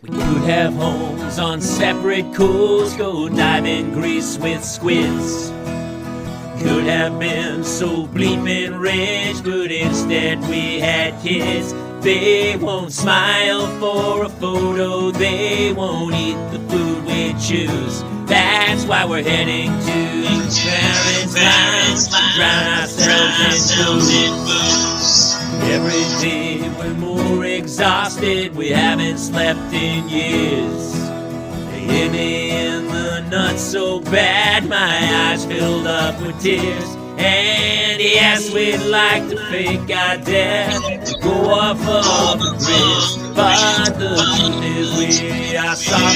We could have homes on separate coasts, go dive in Greece with squids. Could have been so bleeping rich, but instead we had kids. They won't smile for a photo, they won't eat the food we choose. That's why we're heading to Parents' Lounge to drown ourselves in booze. Every day we're more exhausted, we haven't slept in years. They hit me in the nuts so bad, my eyes filled up with tears. And yes, we'd like to fake our death, to go off of the bridge, but the truth is we are soft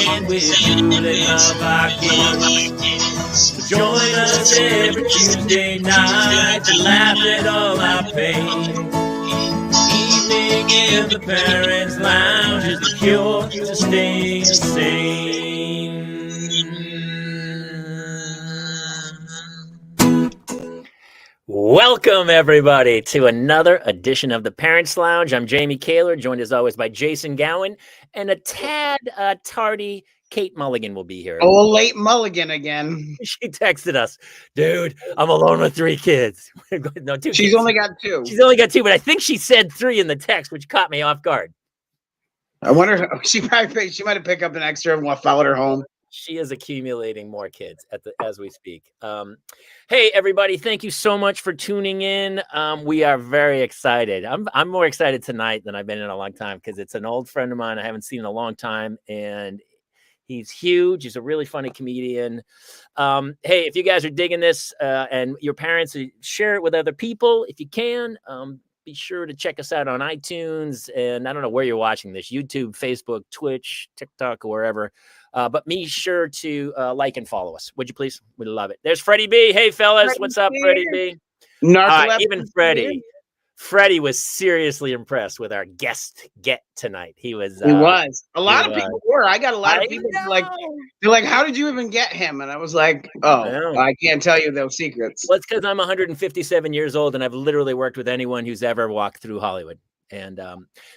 and we truly love our kids. So join us every Tuesday night to laugh at all our pain. Evening in the Parents' Lounge is the cure to staying sane. Welcome, everybody, to another edition of the Parents' Lounge. I'm Jamie Kaler, joined as always by Jason Gowan, and a tad tardy Kate Mulligan will be here. Oh, late Mulligan again. She texted us, dude, I'm alone with 3 kids. No, 2 She's kids. only got 2. She's only got 2, but I think she said 3 in the text, which caught me off guard. I wonder, she might have picked up an extra and followed her home. She is accumulating more kids as we speak. Hey, everybody, thank you so much for tuning in. We are very excited. I'm more excited tonight than I've been in a long time because it's an old friend of mine I haven't seen in a long time, and he's huge. He's a really funny comedian. Hey, if you guys are digging this and your parents, share it with other people if you can. Be sure to check us out on iTunes, and I don't know where you're watching this, YouTube, Facebook, Twitch, TikTok, or wherever. But be sure to like and follow us. Would you please? We'd love it. There's Freddie B. Hey, fellas. What's up, Freddie B? Even Freddie was seriously impressed with our guest get tonight. He was. A lot of people were. I got a lot of people they're like, how did you even get him? And I was like, I can't tell you those secrets. Well, it's because I'm 157 years old and I've literally worked with anyone who's ever walked through Hollywood. And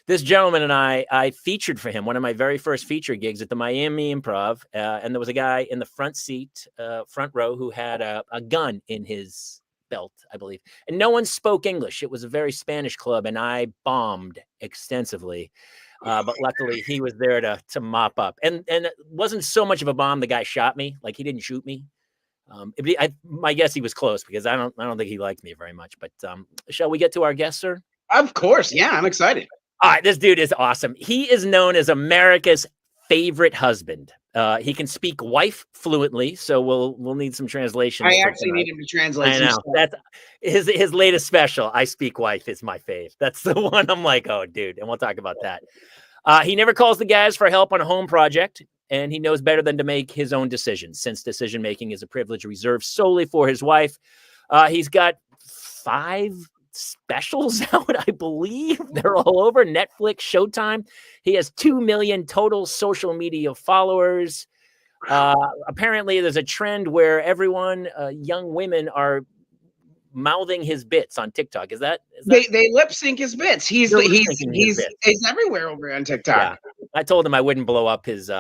this gentleman and I featured for him one of my very first feature gigs at the Miami Improv. And there was a guy in the front row who had a gun in his belt, I believe. And no one spoke English. It was a very Spanish club, and I bombed extensively. But luckily, he was there to mop up. And it wasn't so much of a bomb. The guy shot me. Like, he didn't shoot me. My guess he was close because I don't think he liked me very much. But shall we get to our guest, sir? Of course. Yeah, I'm excited. All right, this dude is awesome. He is known as America's favorite husband. He can speak wife fluently, so we'll need some translation. I actually need him to translate. I know. That's his latest special. I Speak Wife is my fave. That's the one I'm like, oh, dude, and we'll talk about that. He never calls the guys for help on a home project, and he knows better than to make his own decisions, since decision making is a privilege reserved solely for his wife. He's got 5 specials out, I believe. They're all over Netflix, Showtime. He has 2 million total social media followers. Apparently, there's a trend where young women are mouthing his bits on TikTok. Is that they lip sync his bits? He's everywhere over on TikTok. Yeah. I told him I wouldn't blow up his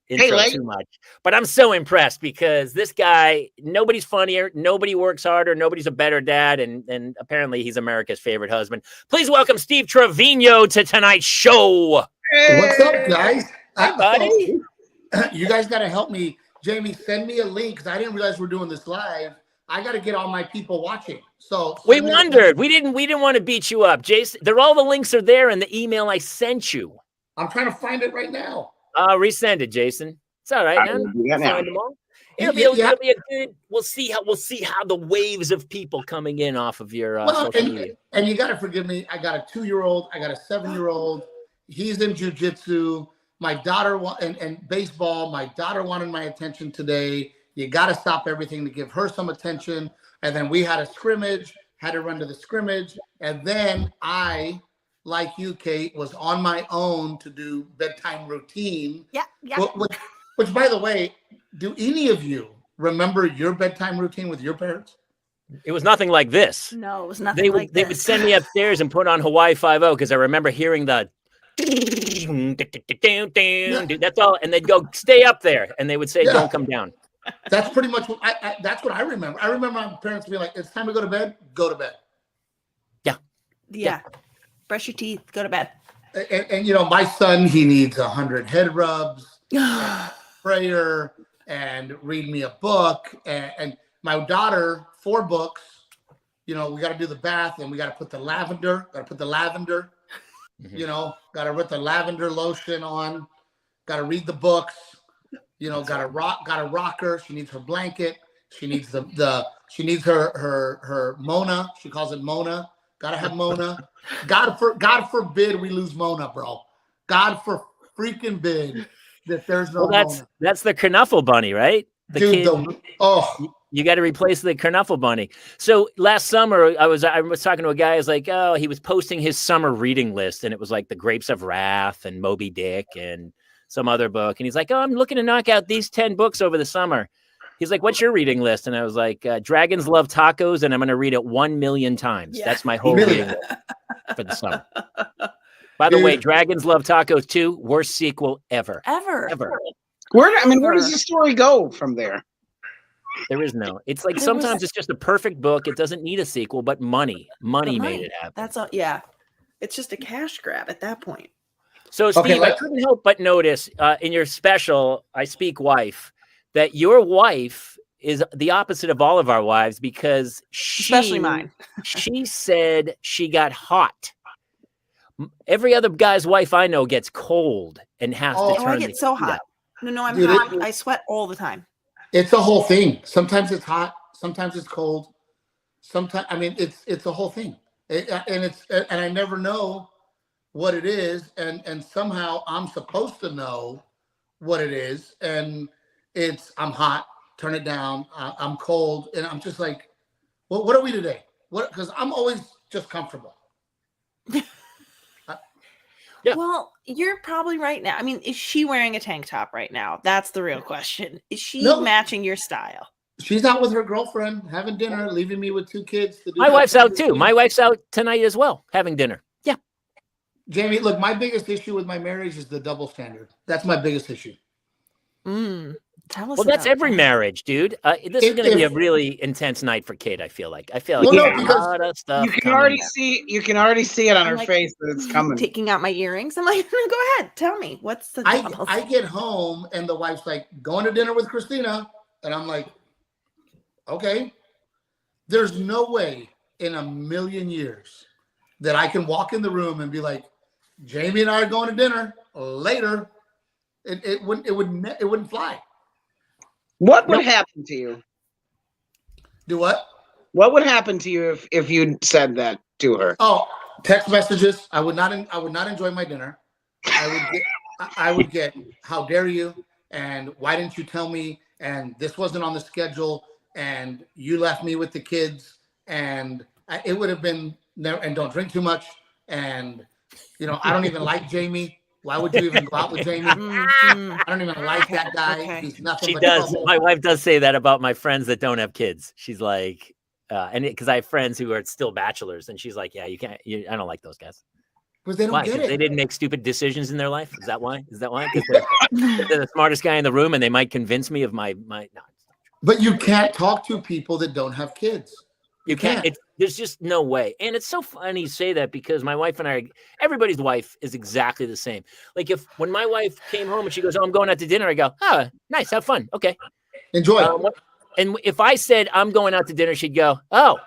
intro too much, but I'm so impressed because this guy, nobody's funnier, nobody works harder, nobody's a better dad, and apparently he's America's favorite husband. Please welcome Steve Trevino to tonight's show. Hey. What's up, guys? Hey, buddy. You guys got to help me. Jamie, send me a link because I didn't realize we're doing this live. I got to get all my people watching. So we wondered. We didn't want to beat you up, Jason. All the links are there in the email I sent you. I'm trying to find it right now. Resend it, Jason. It's all right, man. Find them all. It'll be a good. We'll see how the waves of people coming in off of your social media. And you got to forgive me. I got a 2-year-old. I got a 7-year-old. He's in jiu-jitsu. My daughter and baseball. My daughter wanted my attention today. You got to stop everything to give her some attention. And then we had a scrimmage. Had to run to the scrimmage, and then I, like you, Kate, was on my own to do bedtime routine. Yeah. Which, by the way, do any of you remember your bedtime routine with your parents? It was nothing like this. No, it was nothing like this. They would send me upstairs and put on Hawaii Five-0 because I remember hearing the That's all. And they'd go, stay up there. And they would say, don't come down. That's pretty much what that's what I remember. I remember my parents being like, it's time to go to bed. Go to bed. Yeah. Brush your teeth. Go to bed. And my son, he needs 100 head rubs, and prayer, and read me a book. And my daughter, 4 books. We got to do the bath, and we got to put the lavender. Got to put the lavender. Got to put the lavender lotion on. Got to read the books. Got to rock her. She needs her blanket. She needs she needs her Mona. She calls it Mona. Gotta have Mona. God forbid we lose Mona, bro. God for freaking bid that there's no Mona. That's the Knuffle bunny, right? You got to replace the Knuffle bunny. So last summer, I was talking to a guy. I was like, oh, he was posting his summer reading list, and it was like The Grapes of Wrath and Moby Dick and some other book. And he's like, oh, I'm looking to knock out these 10 books over the summer. He's like, what's your reading list? And I was like, Dragons Love Tacos, and I'm going to read it 1 million times. Yeah. That's my whole reading list for the summer. By the way, Dragons Love Tacos 2, worst sequel ever. Ever. Where does the story go from there? There is no. It's like sometimes it's just a perfect book. It doesn't need a sequel, but money made it happen. That's all. Yeah. It's just a cash grab at that point. So, Steve, I couldn't help but notice in your special, I Speak Wife, that your wife is the opposite of all of our wives because especially mine. She said she got hot. Every other guy's wife I know gets cold and has to turn. I get so hot. No, I'm hot. I sweat all the time. It's a whole thing. Sometimes it's hot. Sometimes it's cold. Sometimes, it's a whole thing. And I never know what it is. And somehow I'm supposed to know what it is. And I'm hot, turn it down. I'm cold. And I'm just like, well, what are we today? Because I'm always just comfortable. Yeah. Well, you're probably right now. Is she wearing a tank top right now? That's the real question. Is she matching your style? She's out with her girlfriend, having dinner, leaving me with 2 kids. My wife's out too. My wife's out tonight as well, having dinner. Yeah. Jamie, look, my biggest issue with my marriage is the double standard. That's my biggest issue. Tell us. Well, that's every marriage, dude. This is going to be a really intense night for Kate. I feel like a lot of stuff. You can already see it on her face that it's coming. Taking out my earrings. I'm like, go ahead, tell me what's the. I get home and the wife's like, going to dinner with Christina, and I'm like, okay. There's no way in a million years that I can walk in the room and be like, Jamie and I are going to dinner later. It wouldn't fly. What would happen to you? Do what? What would happen to you if you said that to her? Oh, text messages. I would not enjoy my dinner. I would get, how dare you? And why didn't you tell me? And this wasn't on the schedule. And you left me with the kids. And it would have been, and don't drink too much. And, I don't even like Jamie. Why would you even go out with Jamie? I don't even like that guy. Okay. He's nothing. She does. Trouble. My wife does say that about my friends that don't have kids. She's like, because I have friends who are still bachelors, and she's like, yeah, you can't. I don't like those guys. Because they don't get it. They didn't make stupid decisions in their life. Is that why? Because they're the smartest guy in the room, and they might convince me of my. No. But you can't talk to people that don't have kids. You can't. There's just no way. And it's so funny you say that because my wife and everybody's wife is exactly the same. Like when my wife came home and she goes, oh, I'm going out to dinner. I go, oh, nice. Have fun. Okay. Enjoy. And if I said I'm going out to dinner, she'd go, oh,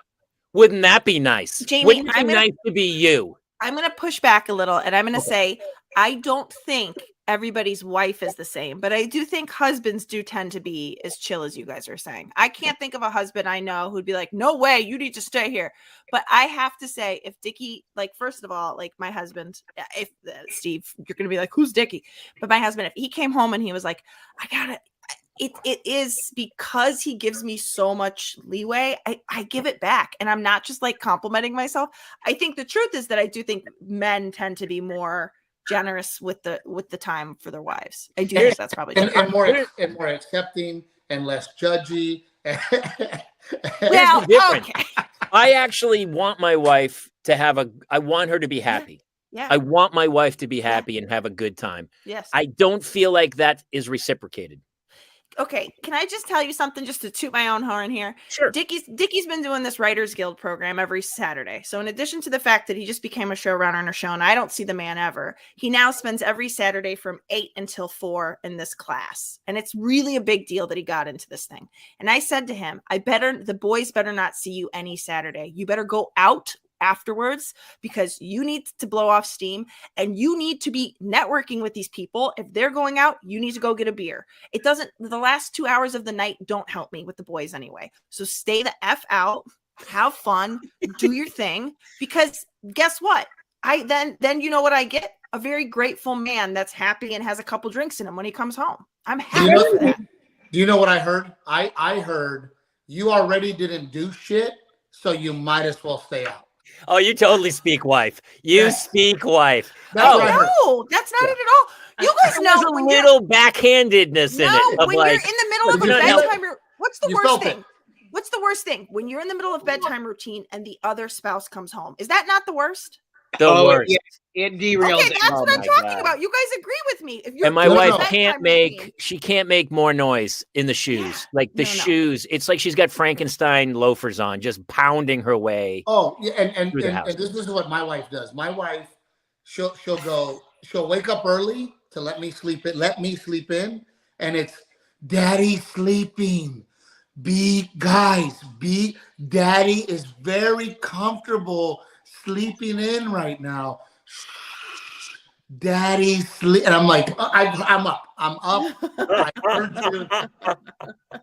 wouldn't that be nice? Jamie, wouldn't it be nice to be you? I'm going to push back a little and I'm going to say, I don't think everybody's wife is the same, but I do think husbands do tend to be as chill as you guys are saying. I can't think of a husband I know who'd be like, no way, you need to stay here. But I have to say, if Dickie, like, first of all, like my husband, if Steve, you're going to be like, who's Dickie? But my husband, if he came home and he was like, it is because he gives me so much leeway. I give it back. And I'm not just like complimenting myself. I think the truth is that I do think men tend to be more generous with the time for their wives. I do think that's probably true. And more accepting and less judgy. Well, okay. I actually want my wife to I want her to be happy. Yeah. I want my wife to be happy and have a good time. Yes. I don't feel like that is reciprocated. Okay, can I just tell you something just to toot my own horn here? Sure. Dickie's been doing this Writers Guild program every Saturday. So in addition to the fact that he just became a showrunner on a show and I don't see the man ever, he now spends every Saturday from 8 until 4 in this class. And it's really a big deal that he got into this thing. And I said to him, the boys better not see you any Saturday. You better go out afterwards because you need to blow off steam and you need to be networking with these people. If they're going out, you need to go get a beer. The last 2 hours of the night don't help me with the boys anyway. So stay the F out, have fun, do your thing, because guess what? Then you know what I get? A very grateful man that's happy and has a couple drinks in him when he comes home. I'm happy for that. Do you know what I heard? I heard you already didn't do shit, so you might as well stay out. Oh, you totally speak wife. You speak wife. No, that's not it at all. You guys know there's a little backhandedness in it. When you're in the middle of a bedtime, what's the worst thing? What's the worst thing? When you're in the middle of bedtime routine and the other spouse comes home. Is that not the worst? The worst. It derails. Okay, that's what I'm talking about. You guys agree with me. If you're and my wife can't make more noise in the shoes. Like the shoes, it's like she's got Frankenstein loafers on, just pounding her way. Oh, yeah, and this is what my wife does. My wife, she'll wake up early to let me sleep in, and it's daddy sleeping. Daddy is very comfortable sleeping in right now. Daddy sleep, and I'm like, I'm up. I heard you.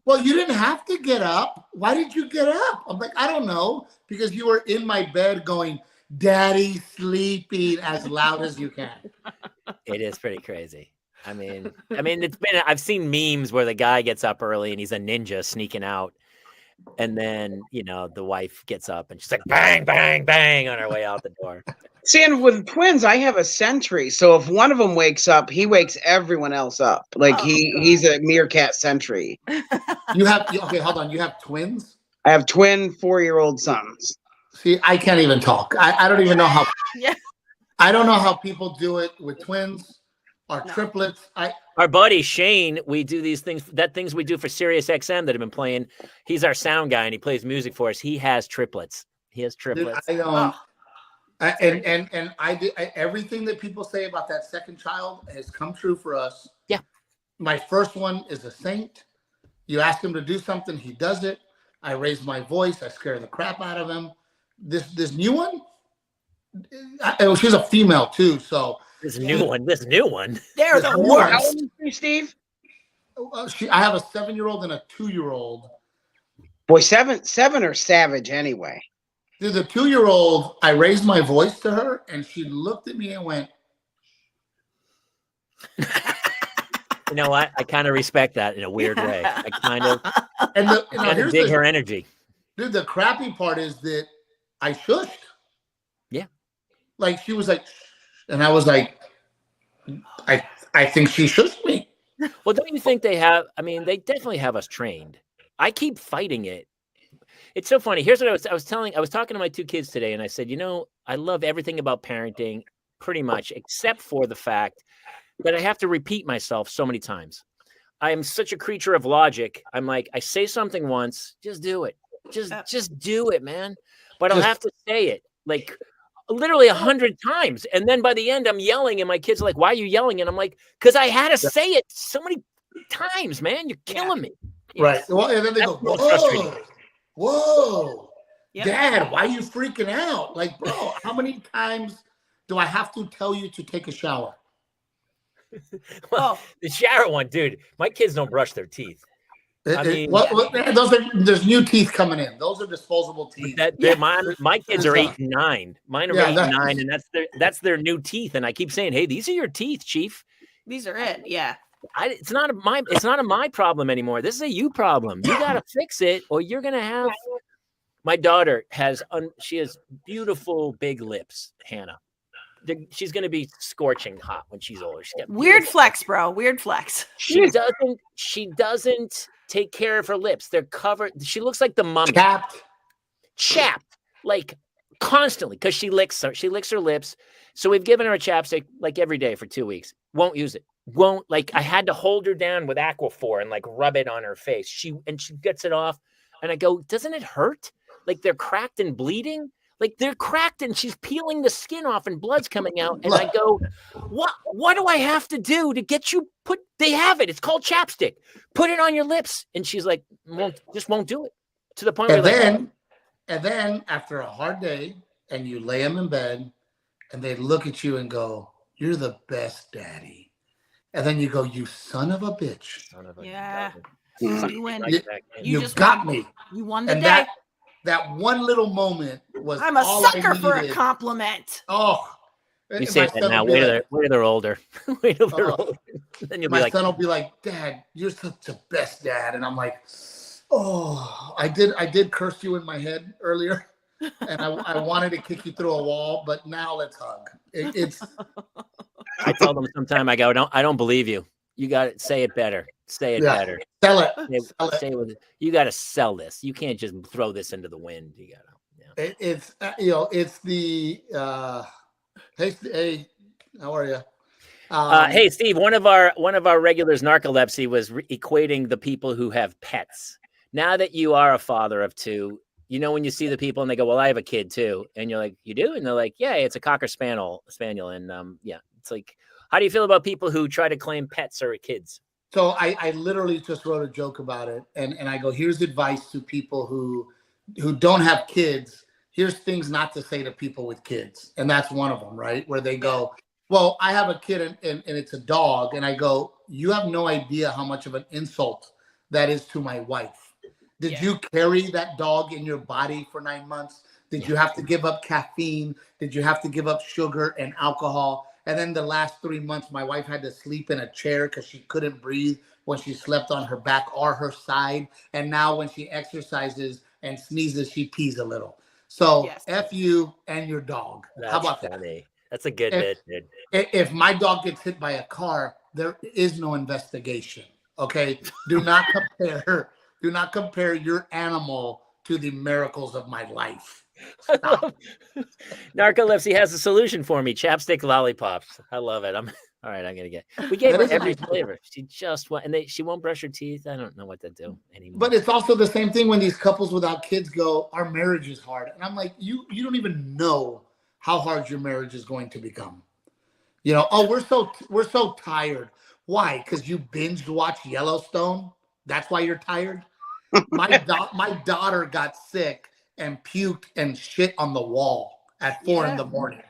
Well, you didn't have to get up. Why did you get up? I'm like, I don't know, because you were in my bed going, Daddy sleeping as loud as you can. It is pretty crazy. I mean, I've seen memes where the guy gets up early and he's a ninja sneaking out. And then, the wife gets up and she's like, bang, bang, bang on her way out the door. See, and with twins, I have a sentry. So if one of them wakes up, he wakes everyone else up. Like he's a meerkat sentry. Okay, hold on. You have twins? I have twin 4-year-old sons. See, I can't even talk. I don't even know how. Yeah. I don't know how people do it with twins or triplets. Our buddy Shane, we do these things we do for Sirius XM that have been playing. He's our sound guy and he plays music for us. He has triplets. Dude, I don't. And everything that people say about that second child has come true for us. Yeah. My first one is a saint. You ask him to do something, he does it. I raise my voice, I scare the crap out of him. This new one, she's a female too, so this new one. They're the worst. How old is she, Steve? I have a 7-year-old and a 2-year-old. Boy, seven are savage anyway. Dude, the 2-year-old, I raised my voice to her, and she looked at me and went. You know what? I kind of respect that in a weird way. I kind of dig her energy. Dude, the crappy part is that I shushed. Yeah. Like, she was like, and I was like, I think she shushed me. Well, don't you think they definitely have us trained. I keep fighting it. It's so funny. Here's what I was talking to my 2 kids today, and I said, I love everything about parenting pretty much, except for the fact that I have to repeat myself so many times. I am such a creature of logic. I'm like, I say something once, just do it. Just do it, man. But I'll have to say it like literally 100 times. And then by the end, I'm yelling, and my kids are like, why are you yelling? And I'm like, because I had to say it so many times, man. You're killing me. Right. Well, and then they go, whoa, yep. Dad, why are you freaking out? Like, bro, how many times do I have to tell you to take a shower? Well, the shower one, dude, my kids don't brush their teeth. There's new teeth coming in. Those are disposable teeth. My kids are 8 and 9. Mine are 8 and 9, and that's their new teeth. And I keep saying, hey, these are your teeth, Chief. These are it. Yeah. It's not a my problem anymore. This is a you problem. You got to fix it, or you're gonna have. My daughter has beautiful big lips, Hannah. She's gonna be scorching hot when she's older. Weird flex, bro. Weird flex. She doesn't take care of her lips. They're covered. She looks like the mummy. Chapped. Like constantly because she licks her lips. So we've given her a chapstick like every day for 2 weeks. Won't use it. Won't like I had to hold her down with Aquaphor and like rub it on her face. She gets it off, and I go, doesn't it hurt? Like they're cracked and bleeding. Like they're cracked and she's peeling the skin off and blood's coming out. And I go, what do I have to do to get you they have it. It's called chapstick. Put it on your lips. And she's like, won't do it. To the point and then after a hard day and you lay them in bed and they look at you and go, you're the best daddy. And then you go, you son of a bitch. Yeah. You win. You just got me. You won the day. That one little moment was I'm a sucker for a compliment. Oh. You say that now. Wait till they're older. Wait till they're older. Then you'll be like, my son will be like, Dad, you're such the best dad. And I'm like, oh, I did curse you in my head earlier. And I wanted to kick you through a wall, but now let's hug. It's. I tell them sometime, I go, I don't believe you. You got to say it better. Say it better. Sell it. You got to sell this. You can't just throw this into the wind. You got to. Yeah. It's the. Hey, how are you? Hey, Steve. One of our regulars, narcolepsy, was equating the people who have pets. Now that you are a father of two, you know when you see the people and they go, "Well, I have a kid too," and you're like, "You do?" And they're like, "Yeah, it's a cocker spaniel." And yeah, it's like, how do you feel about people who try to claim pets are kids? So I literally just wrote a joke about it, and I go, here's advice to people who don't have kids. Here's things not to say to people with kids, and that's one of them, right? Where they go, well, I have a kid and it's a dog, and I go, you have no idea how much of an insult that is to my wife. Did you carry that dog in your body for 9 months? Did you have to give up caffeine? Did you have to give up sugar and alcohol? And then the last 3 months, my wife had to sleep in a chair because she couldn't breathe when she slept on her back or her side. And now when she exercises and sneezes, she pees a little. So F you and your dog. How about funny. That's a good bit, dude. If my dog gets hit by a car, there is no investigation. Okay. Do not compare your animal to the miracles of my life. Narcolepsy has a solution for me. Chapstick lollipops. I love it. All right. I'm gonna get. We gave her every flavor. She just went, and she won't brush her teeth. I don't know what to do anymore. But it's also the same thing when these couples without kids go, "Our marriage is hard," and I'm like, you don't even know how hard your marriage is going to become. You know, oh, we're so tired. Why? Because you binge watch Yellowstone. That's why you're tired. My daughter got sick and puked and shit on the wall at 4 in the morning.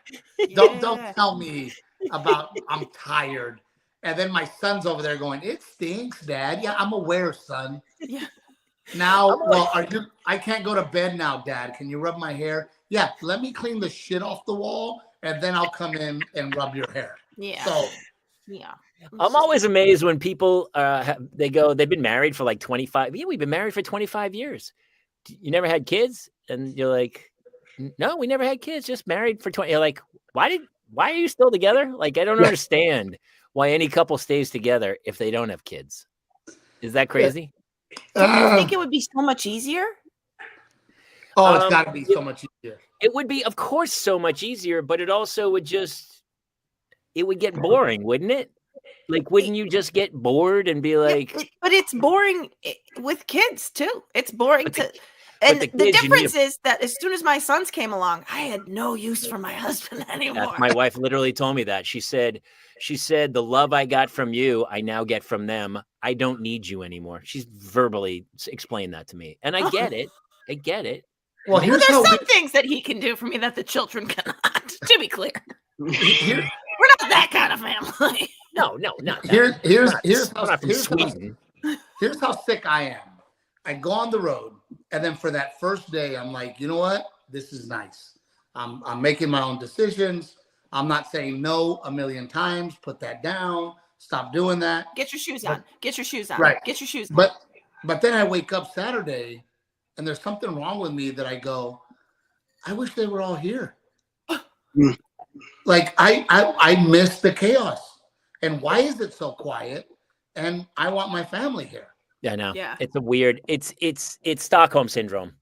Don't tell me about I'm tired. And then my son's over there going, it stinks, Dad. Yeah, I'm aware, son. Yeah. Now, I can't go to bed now, Dad. Can you rub my hair? Yeah, let me clean the shit off the wall and then I'll come in and rub your hair. Yeah. So, yeah. I'm always amazed when people they've been married for like 25. Yeah, we've been married for 25 years. You never had kids? And you're like, no, we never had kids, just married for 20. You're like, why are you still together? Like, I don't understand why any couple stays together if they don't have kids. Is that crazy? Do you think it would be so much easier? Oh, it's got to be so much easier. It would be, of course, so much easier, but it also would it would get boring, wouldn't it? Like, wouldn't you just get bored and be like... but it's boring with kids, too. It's boring And the difference is that as soon as my sons came along, I had no use for my husband anymore. My wife literally told me that. She said, the love I got from you, I now get from them. I don't need you anymore. She's verbally explained that to me. And I get it. I get it. Well, there's some things that he can do for me that the children cannot, to be clear. We're not that kind of family. No, not that. Here's how sick I am. I go on the road, and then for that first day, I'm like, you know what? This is nice. I'm making my own decisions. I'm not saying no a million times. Put that down. Stop doing that. Get your shoes on. Get your shoes on. Right. Get your shoes on. But then I wake up Saturday, and there's something wrong with me that I go, I wish they were all here. Like I miss the chaos. And why is it so quiet? And I want my family here. Yeah, I know. Yeah. It's a weird, it's Stockholm syndrome.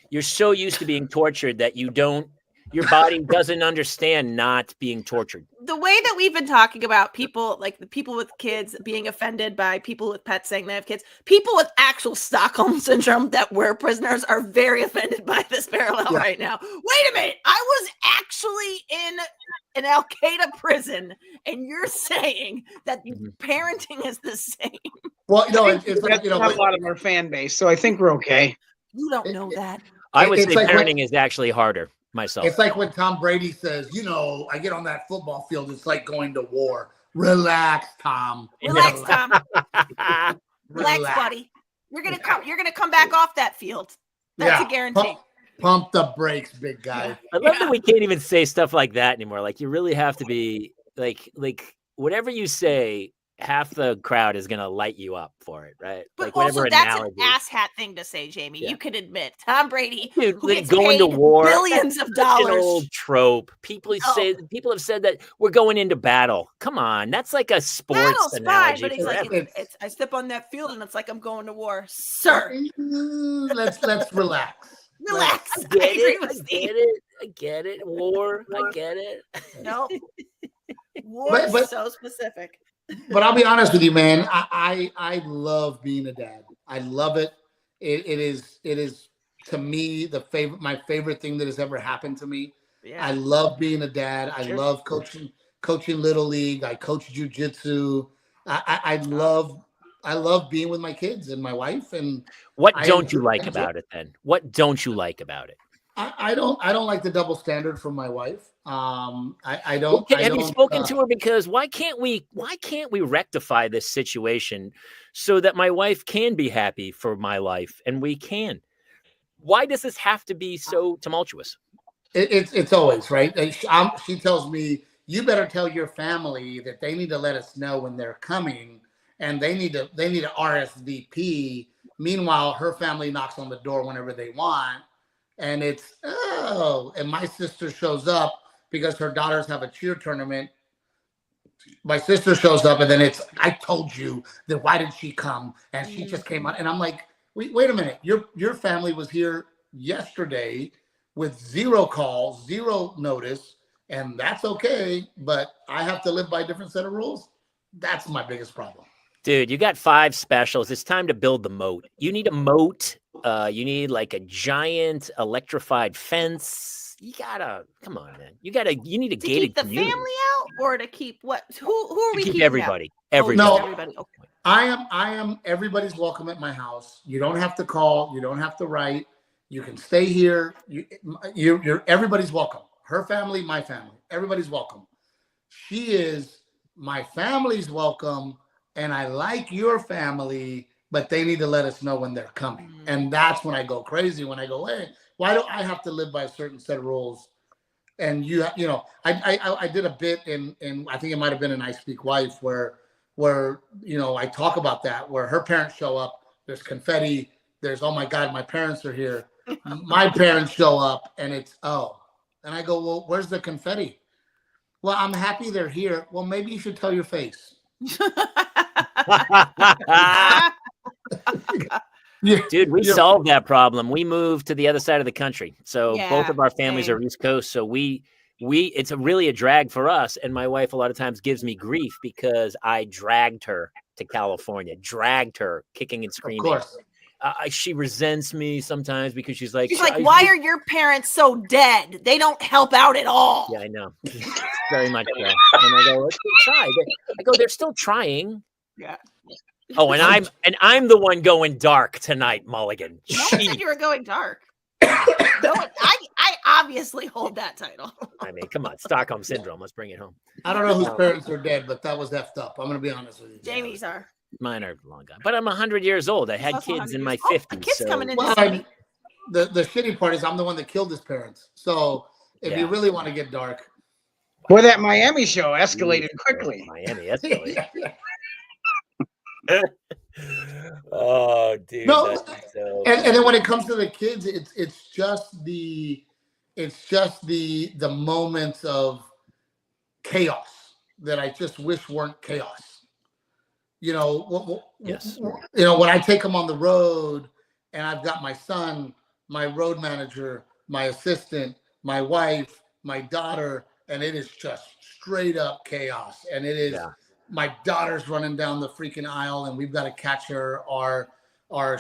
You're so used to being tortured that you don't Your body doesn't understand not being tortured. The way that we've been talking about people, like the people with kids being offended by people with pets saying they have kids, people with actual Stockholm syndrome that were prisoners are very offended by this parallel right now. Wait a minute. I was actually in an Al-Qaeda prison, and you're saying that parenting is the same. Well, it's like, not a lot of our fan base, so I think we're okay. You don't know that. I would say parenting is actually harder myself. It's like when Tom Brady says, I get on that football field, it's like going to war. Relax, Tom. Relax, Tom. Relax, buddy. You're gonna come back off that field. That's a guarantee. Pump the brakes, big guy. I love that we can't even say stuff like that anymore. Like, you really have to be like whatever you say, half the crowd is gonna light you up for it, right? But like also, that's an asshat thing to say, Jamie. You can admit Tom Brady, dude, who gets going paid to war, billions of dollars. An old trope. People have said that we're going into battle. Come on, that's like a sports analogy. But he's like, I step on that field and it's like I'm going to war, sir. Let's relax. Relax. I get it. War. I get it. No. War is so specific. But I'll be honest with you, man. I love being a dad. I love it. It is to me my favorite thing that has ever happened to me. Yeah. I love being a dad. I love coaching Little League. I coach jiu-jitsu. I love being with my kids and my wife. And what don't you like about it then? What don't you like about it? I don't like the double standard from my wife. I don't. Have you spoken to her? Because why can't we rectify this situation so that my wife can be happy for my life and we can? Why does this have to be so tumultuous? It's always right. She tells me, you better tell your family that they need to let us know when they're coming, and they need to RSVP. Meanwhile, her family knocks on the door whenever they want. And it's, and my sister shows up because her daughters have a cheer tournament. My sister shows up, and then I told you that, why did she come? And she just came out. And I'm like, wait a minute. Your family was here yesterday with 0 calls, 0 notice, and that's okay. But I have to live by a different set of rules. That's my biggest problem. Dude, you got 5 specials. It's time to build the moat. You need a moat. You need like a giant electrified fence. You gotta, come on, man. You need a gated keep the community. Family out, or to keep what? Who are we keeping? Everybody. Out? Everybody. No, everybody. Okay. I am everybody's welcome at my house. You don't have to call. You don't have to write. You can stay here. You're everybody's welcome. Her family, my family. Everybody's welcome. She is my family's welcome. And I like your family, but they need to let us know when they're coming. Mm-hmm. And that's when I go crazy, when I go, hey, why do I have to live by a certain set of rules? And I did a bit in I think it might have been in I Speak Wife where I talk about that, where her parents show up, there's confetti, there's, oh my God, my parents are here. My parents show up and it's, and I go, well, where's the confetti? Well, I'm happy they're here. Well, maybe you should tell your face. Dude, we solved that problem. We moved to the other side of the country, so both of our families are East Coast. So it's really a drag for us. And my wife a lot of times gives me grief because I dragged her to California, dragged her kicking and screaming. Of course. She resents me sometimes because she's like, why are your parents so dead? They don't help out at all. Yeah, I know. Very much so. And I go, let's try. I go, they're still trying. Yeah. Oh, and I'm the one going dark tonight, Mulligan. No one said you were going dark. I obviously hold that title. I mean, come on, Stockholm Syndrome. Let's bring it home. I don't know whose parents are dead, but that was effed up. I'm going to be honest with you. Jamie's are. Mine are long gone. But I'm 100 years old. I had kids in my 50s. Kids coming in. The shitty part is I'm the one that killed his parents. So if you really want to get dark. Boy, that Miami show escalated quickly. Miami escalated. Oh, dude. No, and then when it comes to the kids, it's just the moments of chaos that I just wish weren't chaos. Yes. When I take them on the road and I've got my son, my road manager, my assistant, my wife, my daughter, and it is just straight up chaos. And it is my daughter's running down the freaking aisle, and we've got to catch her, or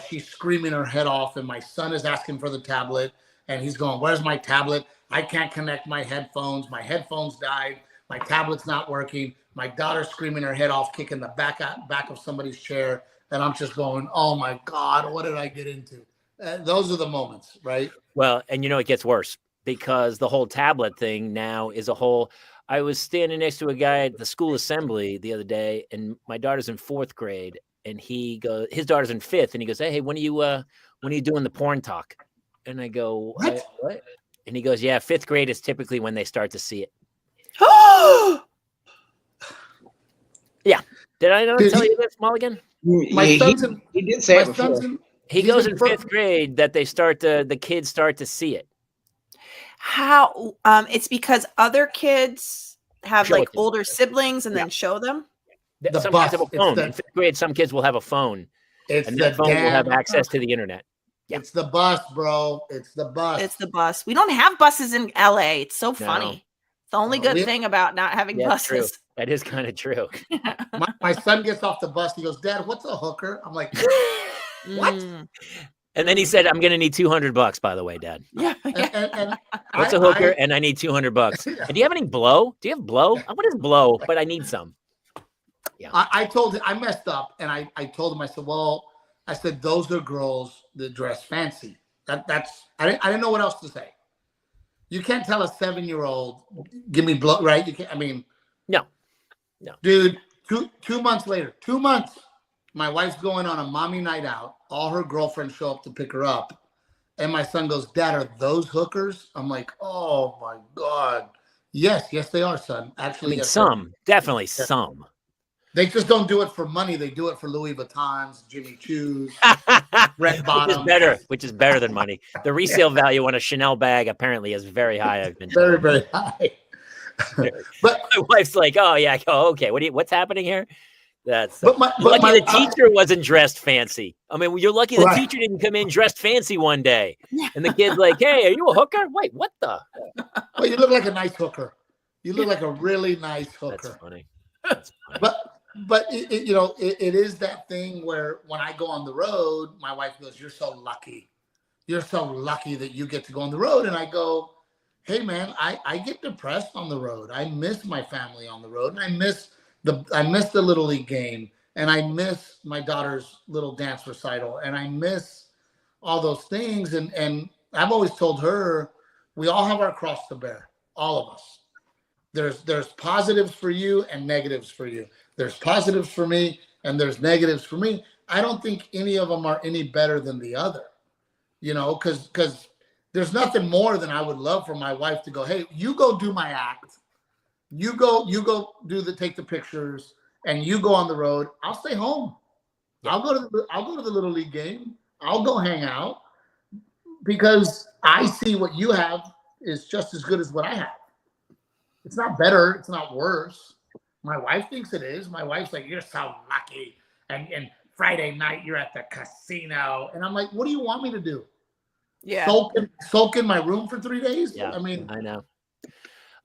she's screaming her head off, and my son is asking for the tablet, and he's going, "Where's my tablet? I can't connect my headphones. My headphones died. My tablet's not working." My daughter's screaming her head off, kicking the back of somebody's chair, and I'm just going, "Oh my God, what did I get into?" Those are the moments, right? Well, and it gets worse because the whole tablet thing now is a whole. I was standing next to a guy at the school assembly the other day, and my daughter's in 4th grade, and his daughter's in 5th, and he goes, "Hey, when are you doing the porn talk?" And I go, "What?" And he goes, "Yeah, 5th grade is typically when they start to see it." Yeah. Did I not tell you this, Mulligan? My son's in, he did say it before. He goes in 5th grade that the kids start to see it. How? It's because other kids have like older siblings and then show them. Some kids have a phone. In 5th grade, some kids will have a phone. And that phone will have access to the internet. Yeah. It's the bus, bro. It's the bus. It's the bus. We don't have buses in LA. It's so funny. It's the only good thing about not having buses. True. That is kind of true. My son gets off the bus. He goes, "Dad, what's a hooker?" I'm like, "What?" And then he said, "I'm going to need $200, by the way, Dad." Yeah. And what's a hooker? And I need $200. And do you have any blow? Do you have blow? What is blow? But I need some. Yeah. I told him I messed up, and I told him, I said, "Well," I said, "those are girls that dress fancy." That's I didn't know what else to say. You can't tell a 7-year-old, "Give me blow," right? You can't. I mean, no, dude. 2 months later, 2 months, my wife's going on a mommy night out. All her girlfriends show up to pick her up, and my son goes, "Dad, are those hookers?" I'm like, "Oh my God, yes, they are, son. Actually, yes, definitely some. They just don't do it for money. They do it for Louis Vuittons, Jimmy Choo's, red bottoms. Which is better than money. The resale value on a Chanel bag apparently is very high. I've been told. Very high. But my wife's like, "Oh yeah, I go, okay. What's happening here?" That's lucky the teacher wasn't dressed fancy. I mean, you're lucky the teacher didn't come in dressed fancy one day, and the kid's like, "Hey, are you a hooker?" Wait, what the? Well, you look like a nice hooker. You look like a really nice hooker. That's funny. But it is that thing where when I go on the road, my wife goes, "You're so lucky. You're so lucky that you get to go on the road." And I go, "Hey man, I get depressed on the road. I miss my family on the road, and I miss the Little League game, and I miss my daughter's little dance recital, and I miss all those things." And I've always told her, we all have our cross to bear, all of us. There's positives for you and negatives for you. There's positives for me and there's negatives for me. I don't think any of them are any better than the other, because there's nothing more than I would love for my wife to go, "Hey, you go do my act. You go take the pictures, and you go on the road. I'll stay home. Yeah. I'll go to the Little League game. I'll go hang out, because I see what you have is just as good as what I have. It's not better. It's not worse. My wife thinks it is. My wife's like, "You're so lucky. And Friday night you're at the casino." And I'm like, "What do you want me to do? Yeah. Sulk in my room for 3 days?" Yeah. I mean,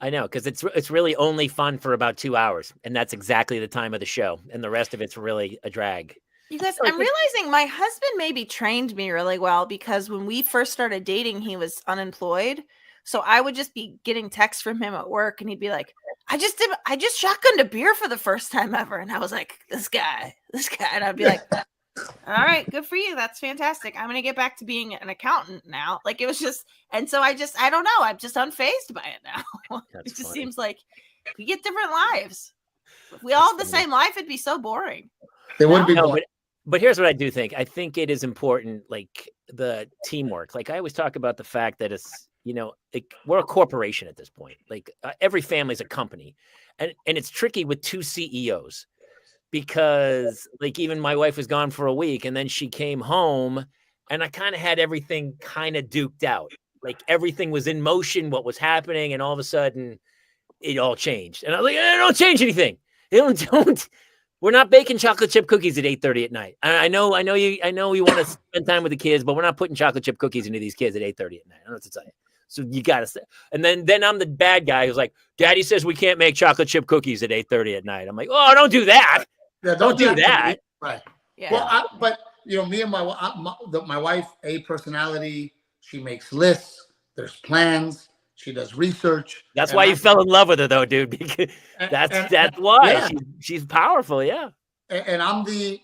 I know, because it's really only fun for about 2 hours, and that's exactly the time of the show, and the rest of it's really a drag. You guys, I'm realizing my husband maybe trained me really well, because when we first started dating, he was unemployed. So I would just be getting texts from him at work, and he'd be like, I just shotgunned a beer for the first time ever." And I was like, this guy. And I'd be like, "All right, good for you. That's fantastic. I'm going to get back to being an accountant now." Like, it was just, and so I don't know. I'm just unfazed by it now. It just seems like we get different lives. If we all had the same life, it'd be so boring. It would be boring. But here's what I do think. I think it is important, like the teamwork. Like I always talk about the fact that it's, we're a corporation at this point. Like every family is a company, and it's tricky with 2 CEOs, because like even my wife was gone for a week, and then she came home, and I kind of had everything kind of duked out. Like everything was in motion, what was happening, and all of a sudden it all changed. And I was like, "Don't change anything. Don't. We're not baking chocolate chip cookies at 8:30 at night. I know you want to spend time with the kids, but we're not putting chocolate chip cookies into these kids at 8:30 at night. I don't know what to tell you." So you got to, and then I'm the bad guy who's like, Daddy says we can't make chocolate chip cookies at 8:30 at night. I'm like, oh, don't do that. Yeah, don't do that. Right. Yeah. Well, but you know, me and my wife, a personality. She makes lists. There's plans. She does research. That's why you fell in love with her, though, dude. Because that's why yeah. she's powerful. Yeah. And I'm the,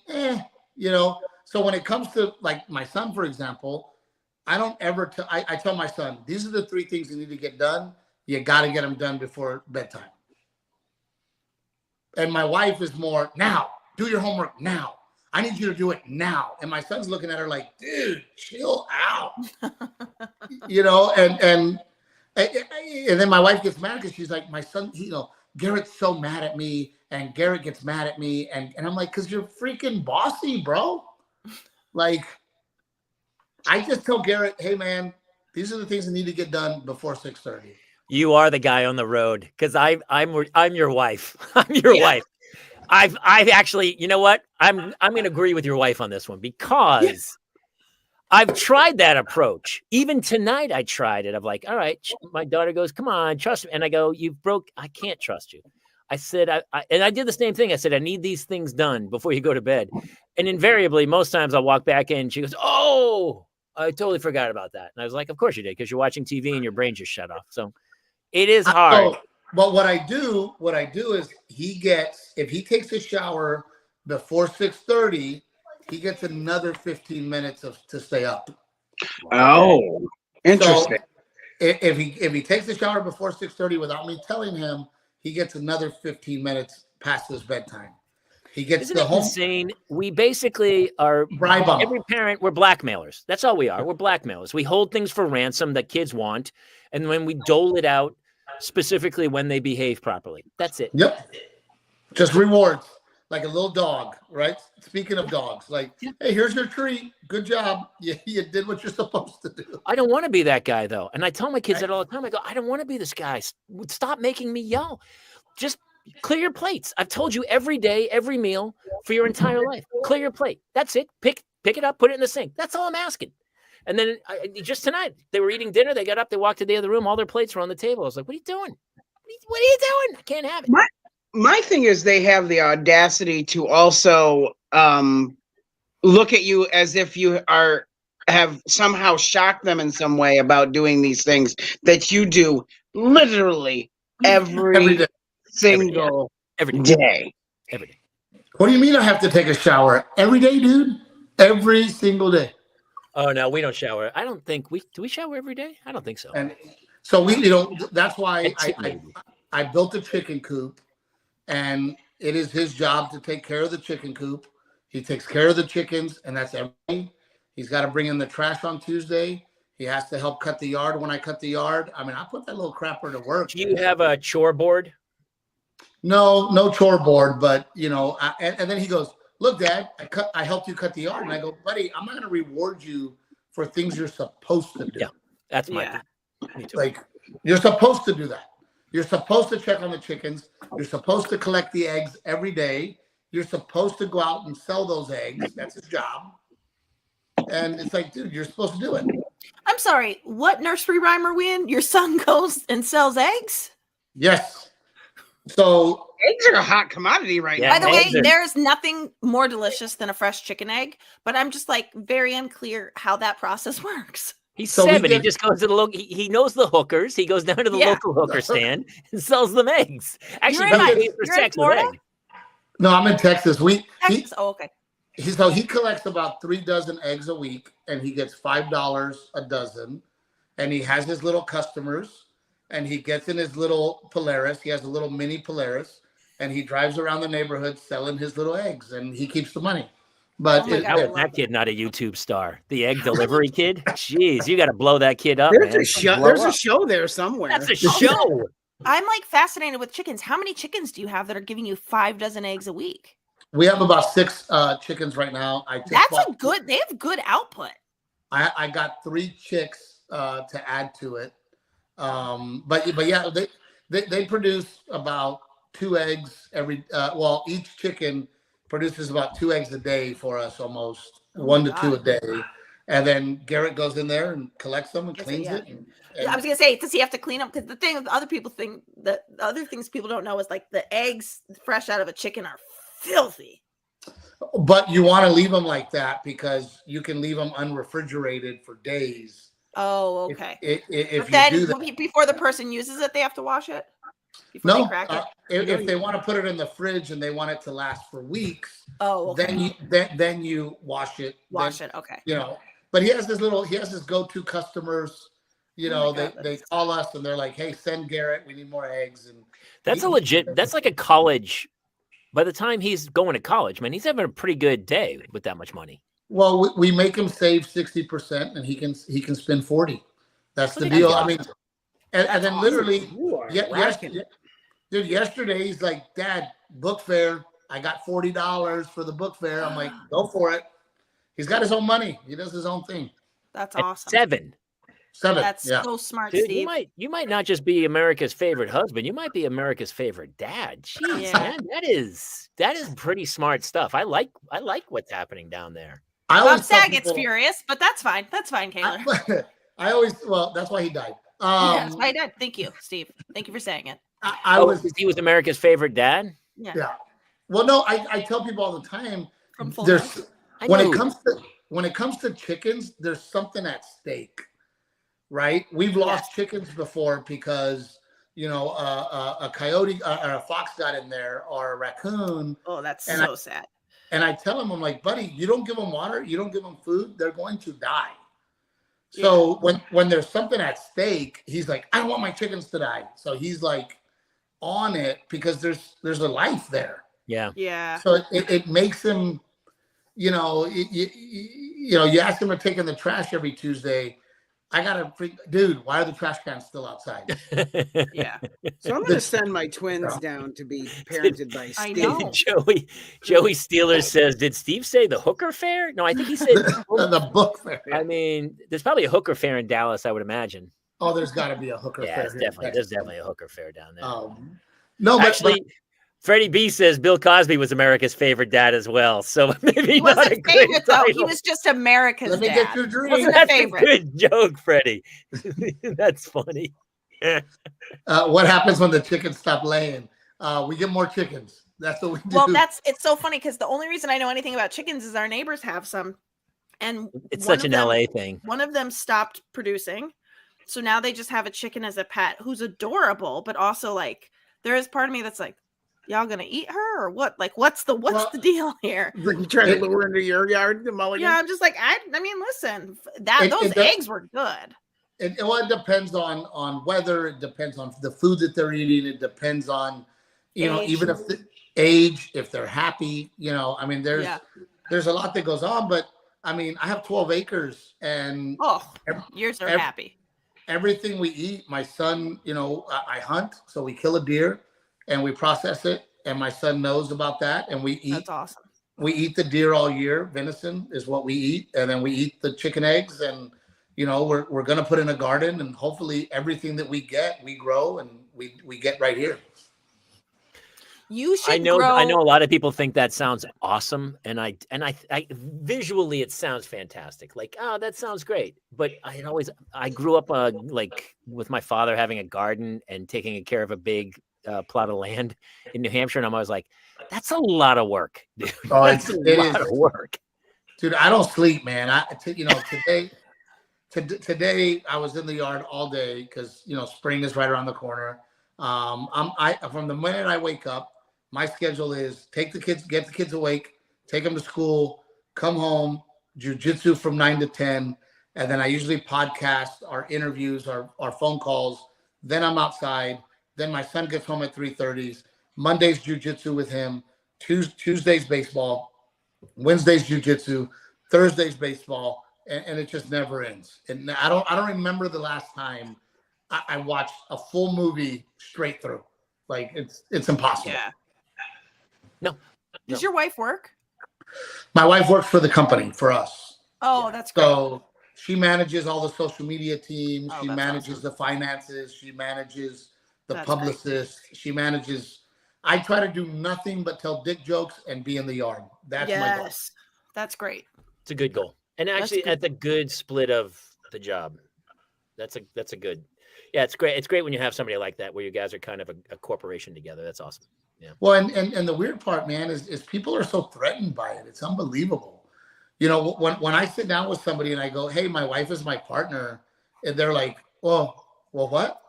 you know. So when it comes to like my son, for example, I don't ever. I tell my son, these are the 3 things you need to get done. You got to get them done before bedtime. And my wife is more, now, do your homework now. I need you to do it now. And my son's looking at her like, dude, chill out. You know, and then my wife gets mad because she's like, my son, you know, Garrett's so mad at me, and Garrett gets mad at me. And I'm like, because you're freaking bossy, bro. Like, I just tell Garrett, hey, man, these are the things that need to get done before 6:30. You are the guy on the road because I'm your wife. I'm your wife. I've actually, you know what? I'm going to agree with your wife on this one because I've tried that approach. Even tonight, I tried it. I'm like, all right. My daughter goes, come on, trust me. And I go, I can't trust you. I said, and I did the same thing. I said, I need these things done before you go to bed. And invariably, most times I'll walk back in. She goes, oh, I totally forgot about that. And I was like, of course you did, because you're watching TV and your brain just shut off. So it is hard. But what I do is if he takes a shower before 6:30, he gets another 15 minutes to stay up. Oh, interesting. So if he takes a shower before 6:30 without me telling him, he gets another 15 minutes past his bedtime. He gets Isn't it insane? We basically are every parent. We're blackmailers. That's all we are. We're blackmailers. We hold things for ransom that kids want, and when we dole it out specifically when they behave properly. That's it. Yep. Just rewards, like a little dog, right? Speaking of dogs, like, hey, here's your treat. Good job. You did what you're supposed to do. I don't want to be that guy, though. And I tell my kids that all the time. I go, I don't want to be this guy. Stop making me yell. Just clear your plates. I've told you every day, every meal for your entire life. Clear your plate. That's it. Pick it up, put it in the sink. That's all I'm asking. And then just tonight, they were eating dinner. They got up, they walked to the other room. All their plates were on the table. I was like, what are you doing? What are you doing? I can't have it. My thing is they have the audacity to also look at you as if you have somehow shocked them in some way about doing these things that you do literally every day. Single day. Every day. What do you mean I have to take a shower? Every day, dude? Every single day. Oh, no, we don't shower. I don't think do we shower every day? I don't think so. And so that's why I built a chicken coop, and it is his job to take care of the chicken coop. He takes care of the chickens, and that's everything. He's got to bring in the trash on Tuesday. He has to help cut the yard when I cut the yard. I mean, I put that little crapper to work. Do you have a chore board? No chore board, but and then he goes, look, Dad, I helped you cut the yard. And I go, buddy, I'm not going to reward you for things you're supposed to do. Yeah, that's my thing. Me too. Like, you're supposed to do that. You're supposed to check on the chickens. You're supposed to collect the eggs every day. You're supposed to go out and sell those eggs. That's his job. And it's like, dude, you're supposed to do it. I'm sorry. What nursery rhyme are we in? Your son goes and sells eggs? Yes. So eggs are a hot commodity right now. By the way, there's nothing more delicious than a fresh chicken egg, but I'm just like very unclear how that process works. He's 7. He just goes to the local. He knows the hookers. He goes down to the local hooker stand and sells them eggs. Actually, you're in Florida? No, I'm in Texas. Texas. Okay. He collects about 3 dozen eggs a week, and he gets $5 a dozen. And he has his little customers. And he gets in his little Polaris. He has a little mini Polaris, and he drives around the neighborhood selling his little eggs, and he keeps the money. But that kid, not a YouTube star, the egg delivery kid. Jeez, you got to blow that kid up. There's a show there somewhere. That's a show. I'm like fascinated with chickens. How many chickens do you have that are giving you 5 dozen eggs a week? We have about 6 chickens right now. They have good output. I got 3 chicks to add to it. But yeah, they produce about 2 eggs every. Each chicken produces about 2 eggs a day for us, almost 1 to 2 a day. And then Garrett goes in there and collects them and Yes, cleans yeah. it. I was gonna say, does he have to clean them? Because the thing other people think that the other things people don't know is like the eggs fresh out of a chicken are filthy. But you want to leave them like that because you can leave them unrefrigerated for days. Oh, okay. If but then you do that, before the person uses it, they have to wash it before they crack it. If they want to put it in the fridge and they want it to last for weeks, okay. then you wash it. Wash it, okay. You know, but he has his go-to customers. You know, they call us and they're like, "Hey, send Garrett. We need more eggs." And that's that's like a college. By the time he's going to college, man, he's having a pretty good day with that much money. Well, we make him save 60% and he can spend 40. That's the deal. I mean, and then literally, yesterday he's like, "Dad, book fair. I got $40 for the book fair." I'm like, "Go for it." He's got his own money. He does his own thing. That's awesome. 7. That's so smart, dude, Steve. You might not just be America's favorite husband. You might be America's favorite dad. Jeez, man, that is pretty smart stuff. I like what's happening down there. Bob Saget gets furious, but that's fine. That's fine, Kaylor. That's why he died. That's why he died. Thank you, Steve. Thank you for saying it. He was America's favorite dad? Yeah. Well, no, I tell people all the time. From Full when it comes to chickens, there's something at stake. Right? We've lost chickens before because, a coyote or a fox got in there or a raccoon. Oh, that's so sad. And I tell him, I'm like, buddy, you don't give them water, you don't give them food, they're going to die. So when there's something at stake, he's like, I don't want my chickens to die. So he's like on it because there's a life there. Yeah. Yeah. So it makes him, you ask him to take in the trash every Tuesday. I gotta dude, why are the trash cans still outside? Yeah. So I'm gonna send my twins down to be parented by Steve. I know. Joey Steeler says, did Steve say the hooker fair? No, I think he said the book fair. I mean, there's probably a hooker fair in Dallas, I would imagine. Oh, there's gotta be a hooker fair. There's definitely a hooker fair down there. No, actually, Freddie B says Bill Cosby was America's favorite dad as well. So maybe he wasn't a favorite though. He was just America's dad. Let me get your dream. Wasn't That's a favorite. A good joke, Freddie. That's funny. What happens when the chickens stop laying? We get more chickens. That's what we do. Well, it's so funny because the only reason I know anything about chickens is our neighbors have some, and it's such an LA thing. One of them stopped producing, so now they just have a chicken as a pet who's adorable, but also like there is part of me that's like, y'all gonna eat her or what? Like, what's the deal here? You trying to lure into your yard, the mulligan? Yeah, I'm just like, I mean, listen, those eggs were good. It depends on weather. It depends on the food that they're eating. It depends on, even if the age, if they're happy. I mean, there's a lot that goes on. But I mean, I have 12 acres, and yours are happy. Everything we eat, my son, I hunt, so we kill a deer. And we process it, and my son knows about that. And we eat. That's awesome. We eat the deer all year. Venison is what we eat, and then we eat the chicken eggs. And we're gonna put in a garden, and hopefully everything that we get, we grow, and we get right here. You should. I know a lot of people think that sounds awesome, and I visually it sounds fantastic. Like, oh, that sounds great. But I grew up like with my father having a garden and taking care of a big plot of land in New Hampshire, and I'm always like, that's a lot of work, dude. Oh, that's a lot of work, dude. I don't sleep, man. Today I was in the yard all day because spring is right around the corner. From the minute I wake up, my schedule is get the kids awake, take them to school, come home, jiu-jitsu from 9 to 10, and then I usually podcast our interviews, our phone calls. Then I'm outside. Then my son gets home at 3:30. Monday's jiu-jitsu with him. Tuesday's baseball. Wednesday's jiu-jitsu. Thursday's baseball. And it just never ends. And I don't remember the last time I watched a full movie straight through. Like it's impossible. Yeah. No. Does your wife work? My wife works for the company, for us. Oh, that's great. So she manages all the social media teams. Oh, She manages the finances. She manages the publicist. Great. She manages. I try to do nothing but tell dick jokes and be in the yard. That's my goal. That's great. It's a good goal. And actually, good. at the good split of the job. That's a good. Yeah, it's great. It's great when you have somebody like that where you guys are kind of a corporation together. That's awesome. Yeah. Well, and the weird part, man, is people are so threatened by it. It's unbelievable. You know, when I sit down with somebody and I go, "Hey, my wife is my partner," and they're like, "Well, what?"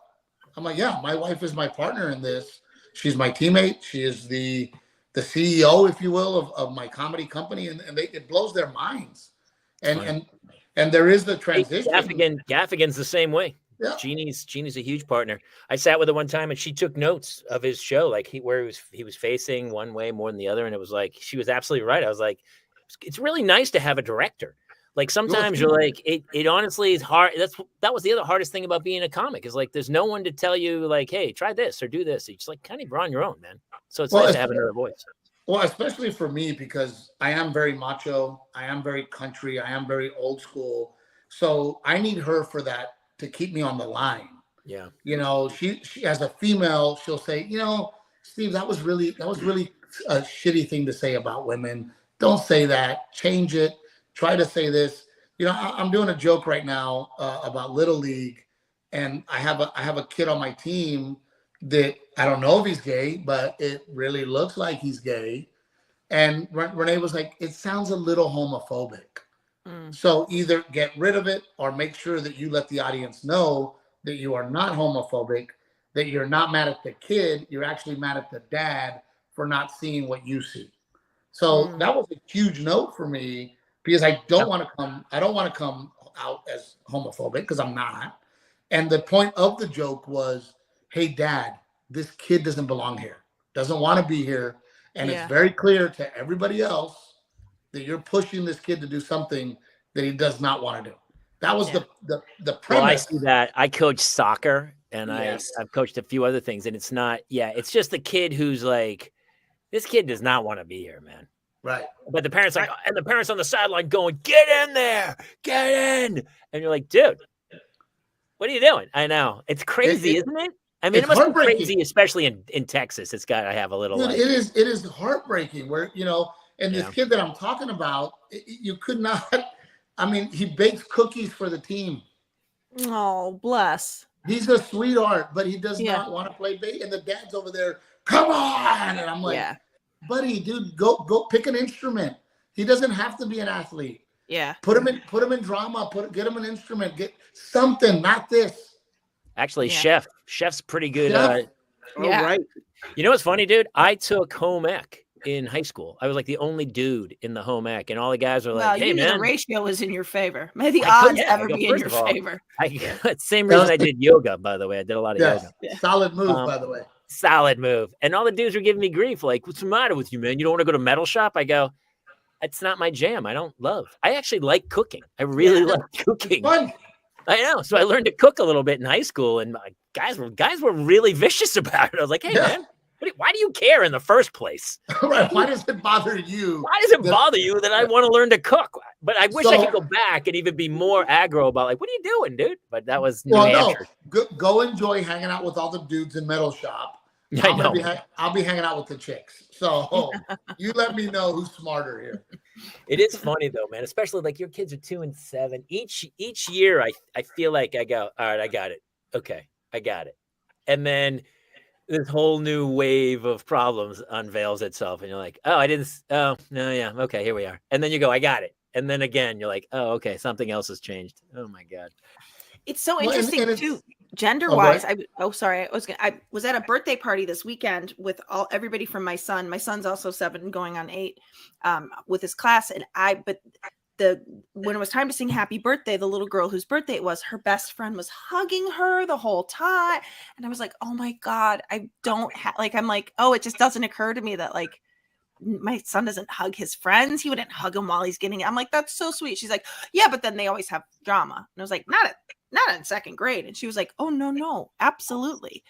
I'm like, "Yeah, my wife is my partner in this. She's my teammate. She is the CEO, if you will, of my comedy company," and it blows their minds. And there is the transition. Gaffigan's the same way. Yeah. Jeannie's a huge partner. I sat with her one time and she took notes of his show, like where he was facing one way more than the other, and it was like she was absolutely right. I was like, it's really nice to have a director. Like sometimes you're like, it honestly is hard. That was the other hardest thing about being a comic is like there's no one to tell you like, hey, try this or do this. It's like kind of on your own, man. So it's nice to have another voice. Well, especially for me, because I am very macho, I am very country, I am very old school. So I need her for that to keep me on the line. Yeah. You know, she as a female, she'll say, Steve, that was really a shitty thing to say about women. Don't say that. Change it. Try to say this. You know, I'm doing a joke right now about Little League, and I have a kid on my team that I don't know if he's gay, but it really looks like he's gay. And Renee was like, it sounds a little homophobic. So either get rid of it or make sure that you let the audience know that you are not homophobic, that you're not mad at the kid, you're actually mad at the dad for not seeing what you see. So that was a huge note for me because I don't want to come out as homophobic because I'm not. And the point of the joke was, hey, Dad, this kid doesn't belong here, doesn't want to be here. And it's very clear to everybody else that you're pushing this kid to do something that he does not want to do. That was the premise. Well, I see that. I coach soccer and I've coached a few other things. And it's not, it's just the kid who's like, this kid does not want to be here, man. Right. But the parents and the parents on the sideline going, get in there, get in. And you're like, dude, what are you doing? I know. It's crazy, isn't it? I mean, it must be crazy, especially in Texas. It's got to have a little. Dude, it is heartbreaking where, and this kid that I'm talking about, you could not, I mean, he bakes cookies for the team. Oh, bless. He's a sweetheart, but he does not want to play bait. And the dad's over there, come on. And I'm like, buddy, dude, go pick an instrument. He doesn't have to be an athlete. Yeah. Put him in drama, get him an instrument, get something, not this. Actually, Chef's pretty good. Right. You know what's funny, dude? I took home ec in high school. I was like the only dude in the home ec, and all the guys were like, "Hey, man, the ratio was in your favor. May the odds ever be in your favor." Same reason I did yoga, by the way. I did a lot of yoga. Solid move, by the way. Solid move. And all the dudes were giving me grief, like, "What's the matter with you, man? You don't want to go to metal shop?" I go, "It's not my jam. I actually like cooking. I really like cooking." Fun. I know. So I learned to cook a little bit in high school, and guys were really vicious about it. I was like, "Hey, man, why do you care in the first place?" Right? Why does it bother you? Why does it bother you that I want to learn to cook? But I wish I could go back and even be more aggro about like, what are you doing, dude? But that was New Hampshire. Go enjoy hanging out with all the dudes in metal shop. I'll be hanging out with the chicks. So you let me know who's smarter here. It is funny though, man. Especially like your kids are 2 and 7. Each year, I feel like I go, all right, I got it. Okay, I got it. And then this whole new wave of problems unveils itself, and you're like, oh, no, yeah, okay, here we are. And then you go, I got it. And then again, you're like, oh, okay, something else has changed. Oh my God. It's so interesting too, gender-wise. I was at a birthday party this weekend with everybody from my son. My son's also 7, going on 8, with his class. And when it was time to sing happy birthday, the little girl whose birthday it was, her best friend was hugging her the whole time. And I was like, oh my God, I don't have, I'm like, oh, it just doesn't occur to me that like my son doesn't hug his friends. He wouldn't hug him while he's getting it. I'm like, that's so sweet. She's like, yeah, but then they always have drama. And I was like, not in 2nd grade. And she was like, oh no, absolutely.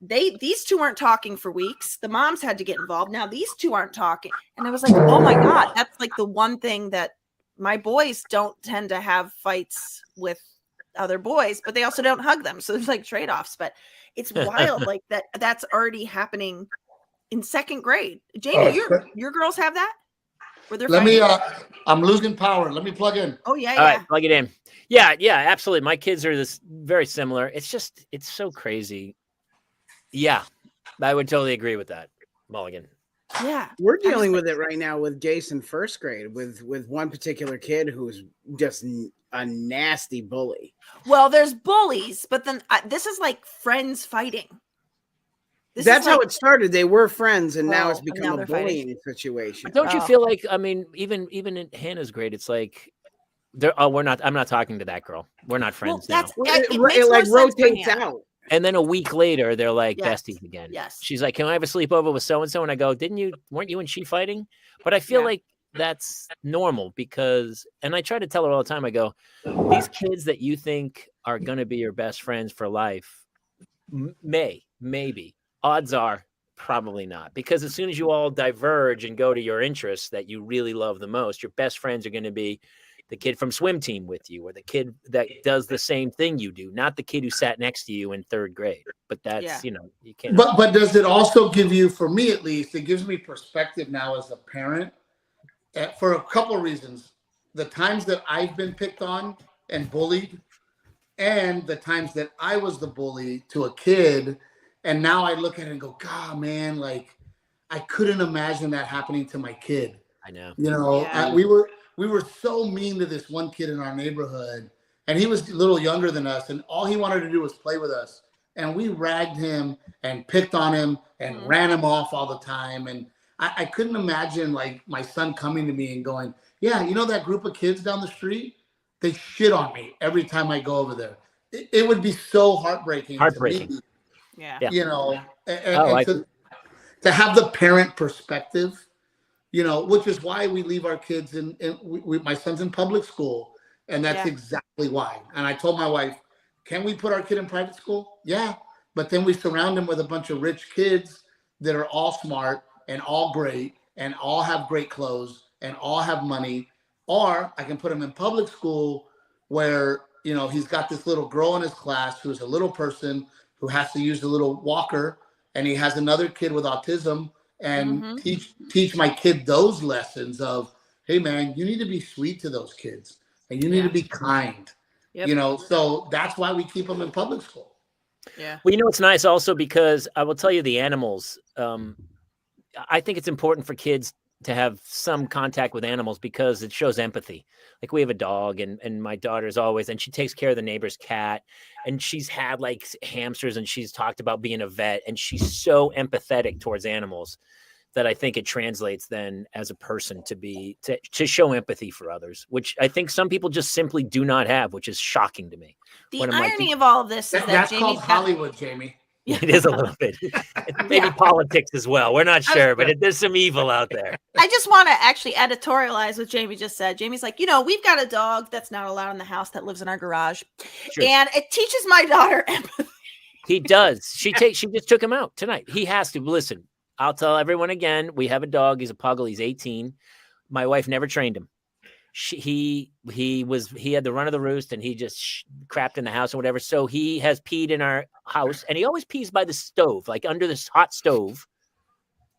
These two weren't talking for weeks. The moms had to get involved. Now these two aren't talking. And I was like, oh my God, that's like the one thing that my boys don't tend to have fights with other boys, but they also don't hug them. So there's like trade-offs, but it's wild. Like that's already happening in 2nd grade. Jamie, your girls have that? Were there Let me. fighting? I'm losing power. Let me plug in. Oh yeah, All yeah. right, plug it in. Yeah, absolutely. My kids are very similar. It's so crazy. Yeah, I would totally agree with that, Mulligan. Yeah. We're dealing with it right now with Jason first grade with one particular kid who's just a nasty bully. Well, there's bullies, but then this is like friends fighting. That's how it started. They were friends, and now it's and become now a they're fighting. bullying situation. But don't you feel like, I mean, even in Hannah's grade, it's like, I'm not talking to that girl. We're not friends now. It like rotates out. And then a week later, they're like Yes. besties again. Yes. She's like, "Can I have a sleepover with so and so?" And I go, weren't you and she fighting?" But I feel like that's normal because, and I try to tell her all the time. I go, "These kids that you think are going to be your best friends for life, maybe. Odds are probably not, because as soon as you all diverge and go to your interests that you really love the most, your best friends are going to be the kid from swim team with you, or the kid that does the same thing you do, not the kid who sat next to you in third grade." But that's, you can't. But does it also give you, for me at least, it gives me perspective now as a parent for a couple of reasons. The times that I've been picked on and bullied, and the times that I was the bully to a kid. And now I look at it and go, God, man, like I couldn't imagine that happening to my kid. I know. We were so mean to this one kid in our neighborhood, and he was a little younger than us, and all he wanted to do was play with us. And we ragged him and picked on him and ran him off all the time. And I couldn't imagine like my son coming to me and going, yeah, that group of kids down the street, they shit on me every time I go over there. It would be so heartbreaking. To me, yeah. And to have the parent perspective, which is why we leave our kids my son's in public school. And that's exactly why. And I told my wife, can we put our kid in private school? Yeah. But then we surround him with a bunch of rich kids that are all smart and all great and all have great clothes and all have money. Or I can put him in public school where, he's got this little girl in his class who's a little person who has to use the little walker, and he has another kid with autism, and teach my kid those lessons of, hey man, you need to be sweet to those kids and you need to be kind. So that's why we keep them in public school. Yeah. Well, it's nice also because I will tell you the animals. I think it's important for kids to have some contact with animals because it shows empathy. Like we have a dog and my daughter's always, and she takes care of the neighbor's cat, and she's had like hamsters, and she's talked about being a vet, and she's so empathetic towards animals that I think it translates then as a person to show empathy for others, which I think some people just simply do not have, which is shocking to me. The irony of all of this is that's called Hollywood, Jamie. It is a little bit. Maybe politics as well. We're not sure, but there's some evil out there. I just want to actually editorialize what Jamie just said. Jamie's like, we've got a dog that's not allowed in the house that lives in our garage. Sure. And it teaches my daughter empathy. He does. She just took him out tonight. He has to. Listen, I'll tell everyone again, we have a dog. He's a puggle. He's 18. My wife never trained him. He had the run of the roost, and he just crapped in the house or whatever. So he has peed in our house, and he always pees by the stove, like under this hot stove,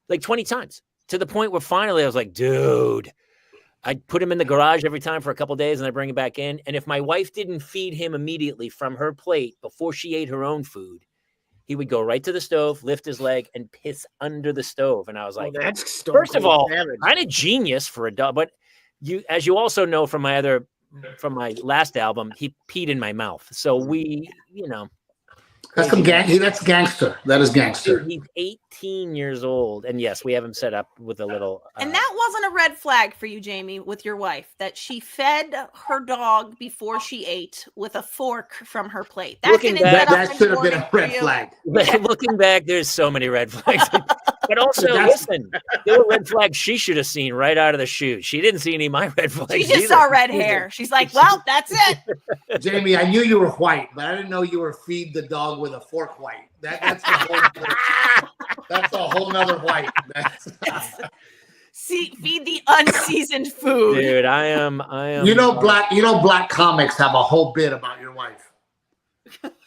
like 20 times, to the point where finally I was like, dude, I'd put him in the garage every time for a couple of days, and I bring him back in. And if my wife didn't feed him immediately from her plate before she ate her own food, he would go right to the stove, lift his leg, and piss under the stove. And I was like, that's first of all, kind of genius for a dog, but as you also know from my last album, he peed in my mouth. So we, that's gangster. That is gangster. He's 18 years old, and yes, we have him set up with a little. And that wasn't a red flag for you, Jamie, with your wife, that she fed her dog before she ate with a fork from her plate. That should have been a red flag. Looking back, there's so many red flags. But also, listen, there were red flags she should have seen right out of the chute. She didn't see any of my red flags. She just saw red hair. She's like, well, that's it. Jamie, I knew you were white, but I didn't know you were feed the dog with a fork white. That's a whole nother white. Feed the unseasoned food. Dude, I am. Black comics have a whole bit about your wife.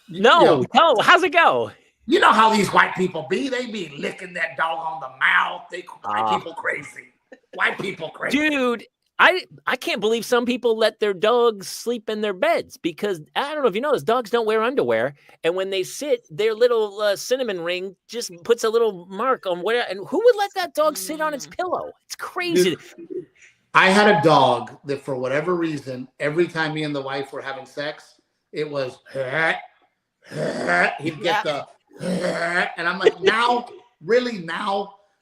No, how's it go? You know how these white people be? They be licking that dog on the mouth. They drive people crazy. White people crazy. Dude, I can't believe some people let their dogs sleep in their beds because I don't know if you know this, dogs don't wear underwear. And when they sit, their little cinnamon ring just puts a little mark on where. And who would let that dog sit on its pillow? It's crazy. Dude, I had a dog that for whatever reason, every time me and the wife were having sex, it was, he'd get the, and I'm like, now,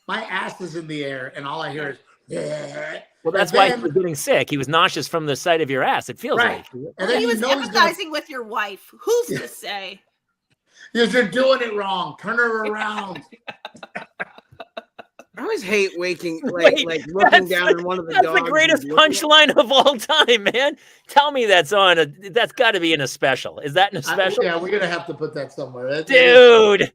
my ass is in the air and all I hear is, well, that's why he was getting sick. He was nauseous from the sight of your ass. It feels like. And then he was empathizing with your wife. Who's to say? Because you're doing it wrong. Turn her around. I always hate waking, like looking down in one of the dogs. That's the greatest punchline of all time, man. Tell me that's that's got to be in a special. Is that in a special? Yeah, we're going to have to put that somewhere. Dude.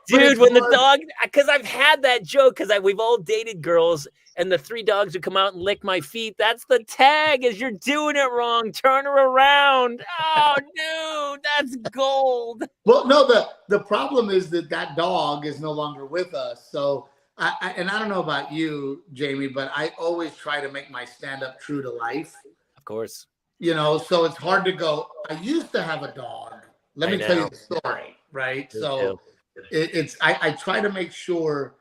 Dude, when hard. the dog, because I've had that joke, because we've all dated girls, and the 3 dogs would come out and lick my feet. That's the tag, is you're doing it wrong. Turn her around. Oh, dude, that's gold. Well, no, the problem is that dog is no longer with us. So, I don't know about you, Jamie, but I always try to make my stand-up true to life. Of course. You know, so it's hard to go, I used to have a dog. Let me tell you the story, right? So I try to make sure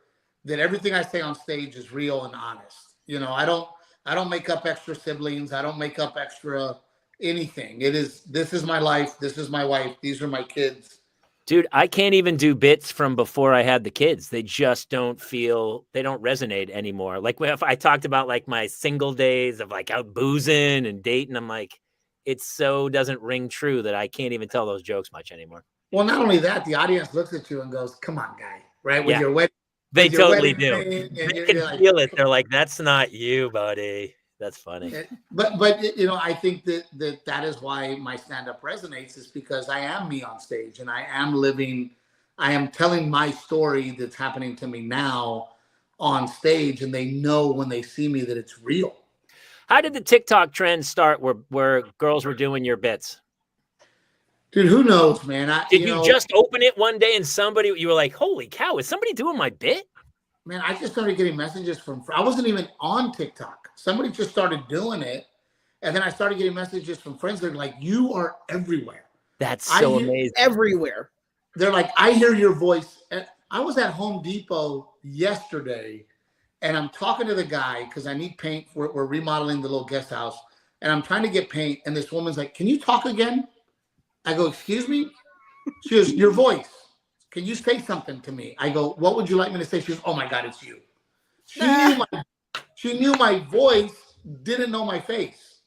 that everything I say on stage is real and honest. You know, I don't make up extra siblings. I don't make up extra anything. This is my life. This is my wife. These are my kids. Dude, I can't even do bits from before I had the kids. They just don't resonate anymore. Like if I talked about like my single days of like out boozing and dating, I'm like, it so doesn't ring true that I can't even tell those jokes much anymore. Well, not only that, the audience looks at you and goes, come on, guy, right? With your wedding. They totally do. They can feel it. They're like, that's not you, buddy. That's funny. But you know, I think that is why my stand-up resonates, is because I am me on stage and I am telling my story that's happening to me now on stage, and they know when they see me that it's real. How did the TikTok trend start where girls were doing your bits? Dude, who knows, man? Did you just open it one day and you were like, holy cow, is somebody doing my bit? Man, I just started getting messages I wasn't even on TikTok. Somebody just started doing it. And then I started getting messages from friends. They're like, you are everywhere. That's so amazing. Everywhere. They're like, I hear your voice. And I was at Home Depot yesterday, and I'm talking to the guy because I need paint. We're remodeling the little guest house. And I'm trying to get paint. And this woman's like, can you talk again? I go, excuse me? She goes, your voice. Can you say something to me? I go, what would you like me to say? She goes, oh my God, it's you. She knew my voice, didn't know my face.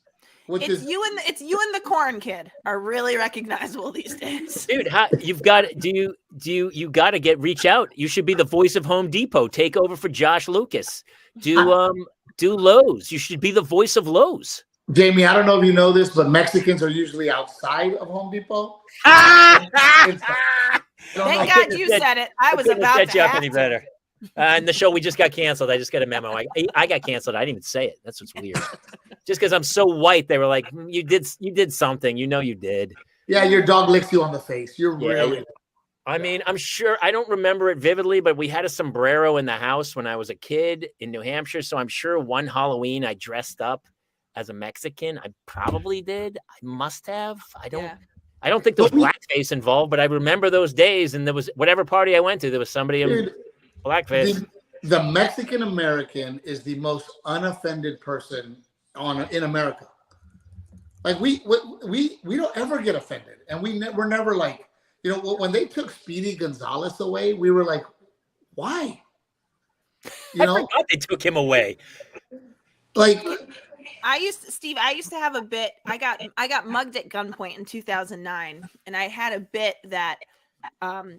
You and the corn kid are really recognizable these days. Dude, you've got you got to reach out. You should be the voice of Home Depot. Take over for Josh Lucas. Do Lowe's. You should be the voice of Lowe's. Jamie, I don't know if you know this, but Mexicans are usually outside of Home Depot. Thank God you said it. I was about to set you up any better. And the show, we just got canceled. I just got a memo. I got canceled. I didn't even say it. That's what's weird. Just because I'm so white, they were like, you did something. You know you did. Yeah, your dog licks you on the face. You're really. I mean, I'm sure, I don't remember it vividly, but we had a sombrero in the house when I was a kid in New Hampshire. So I'm sure one Halloween I dressed up as a Mexican. I probably did. I must have. I don't think there was blackface involved, but I remember those days. And there was whatever party I went to, there was somebody in blackface. The Mexican American is the most unoffended person in America. Like we don't ever get offended, and we're never like, you know, when they took Speedy Gonzalez away, we were like, why? I forgot they took him away. Like. I used to have a bit. I got mugged at gunpoint in 2009, and I had a bit that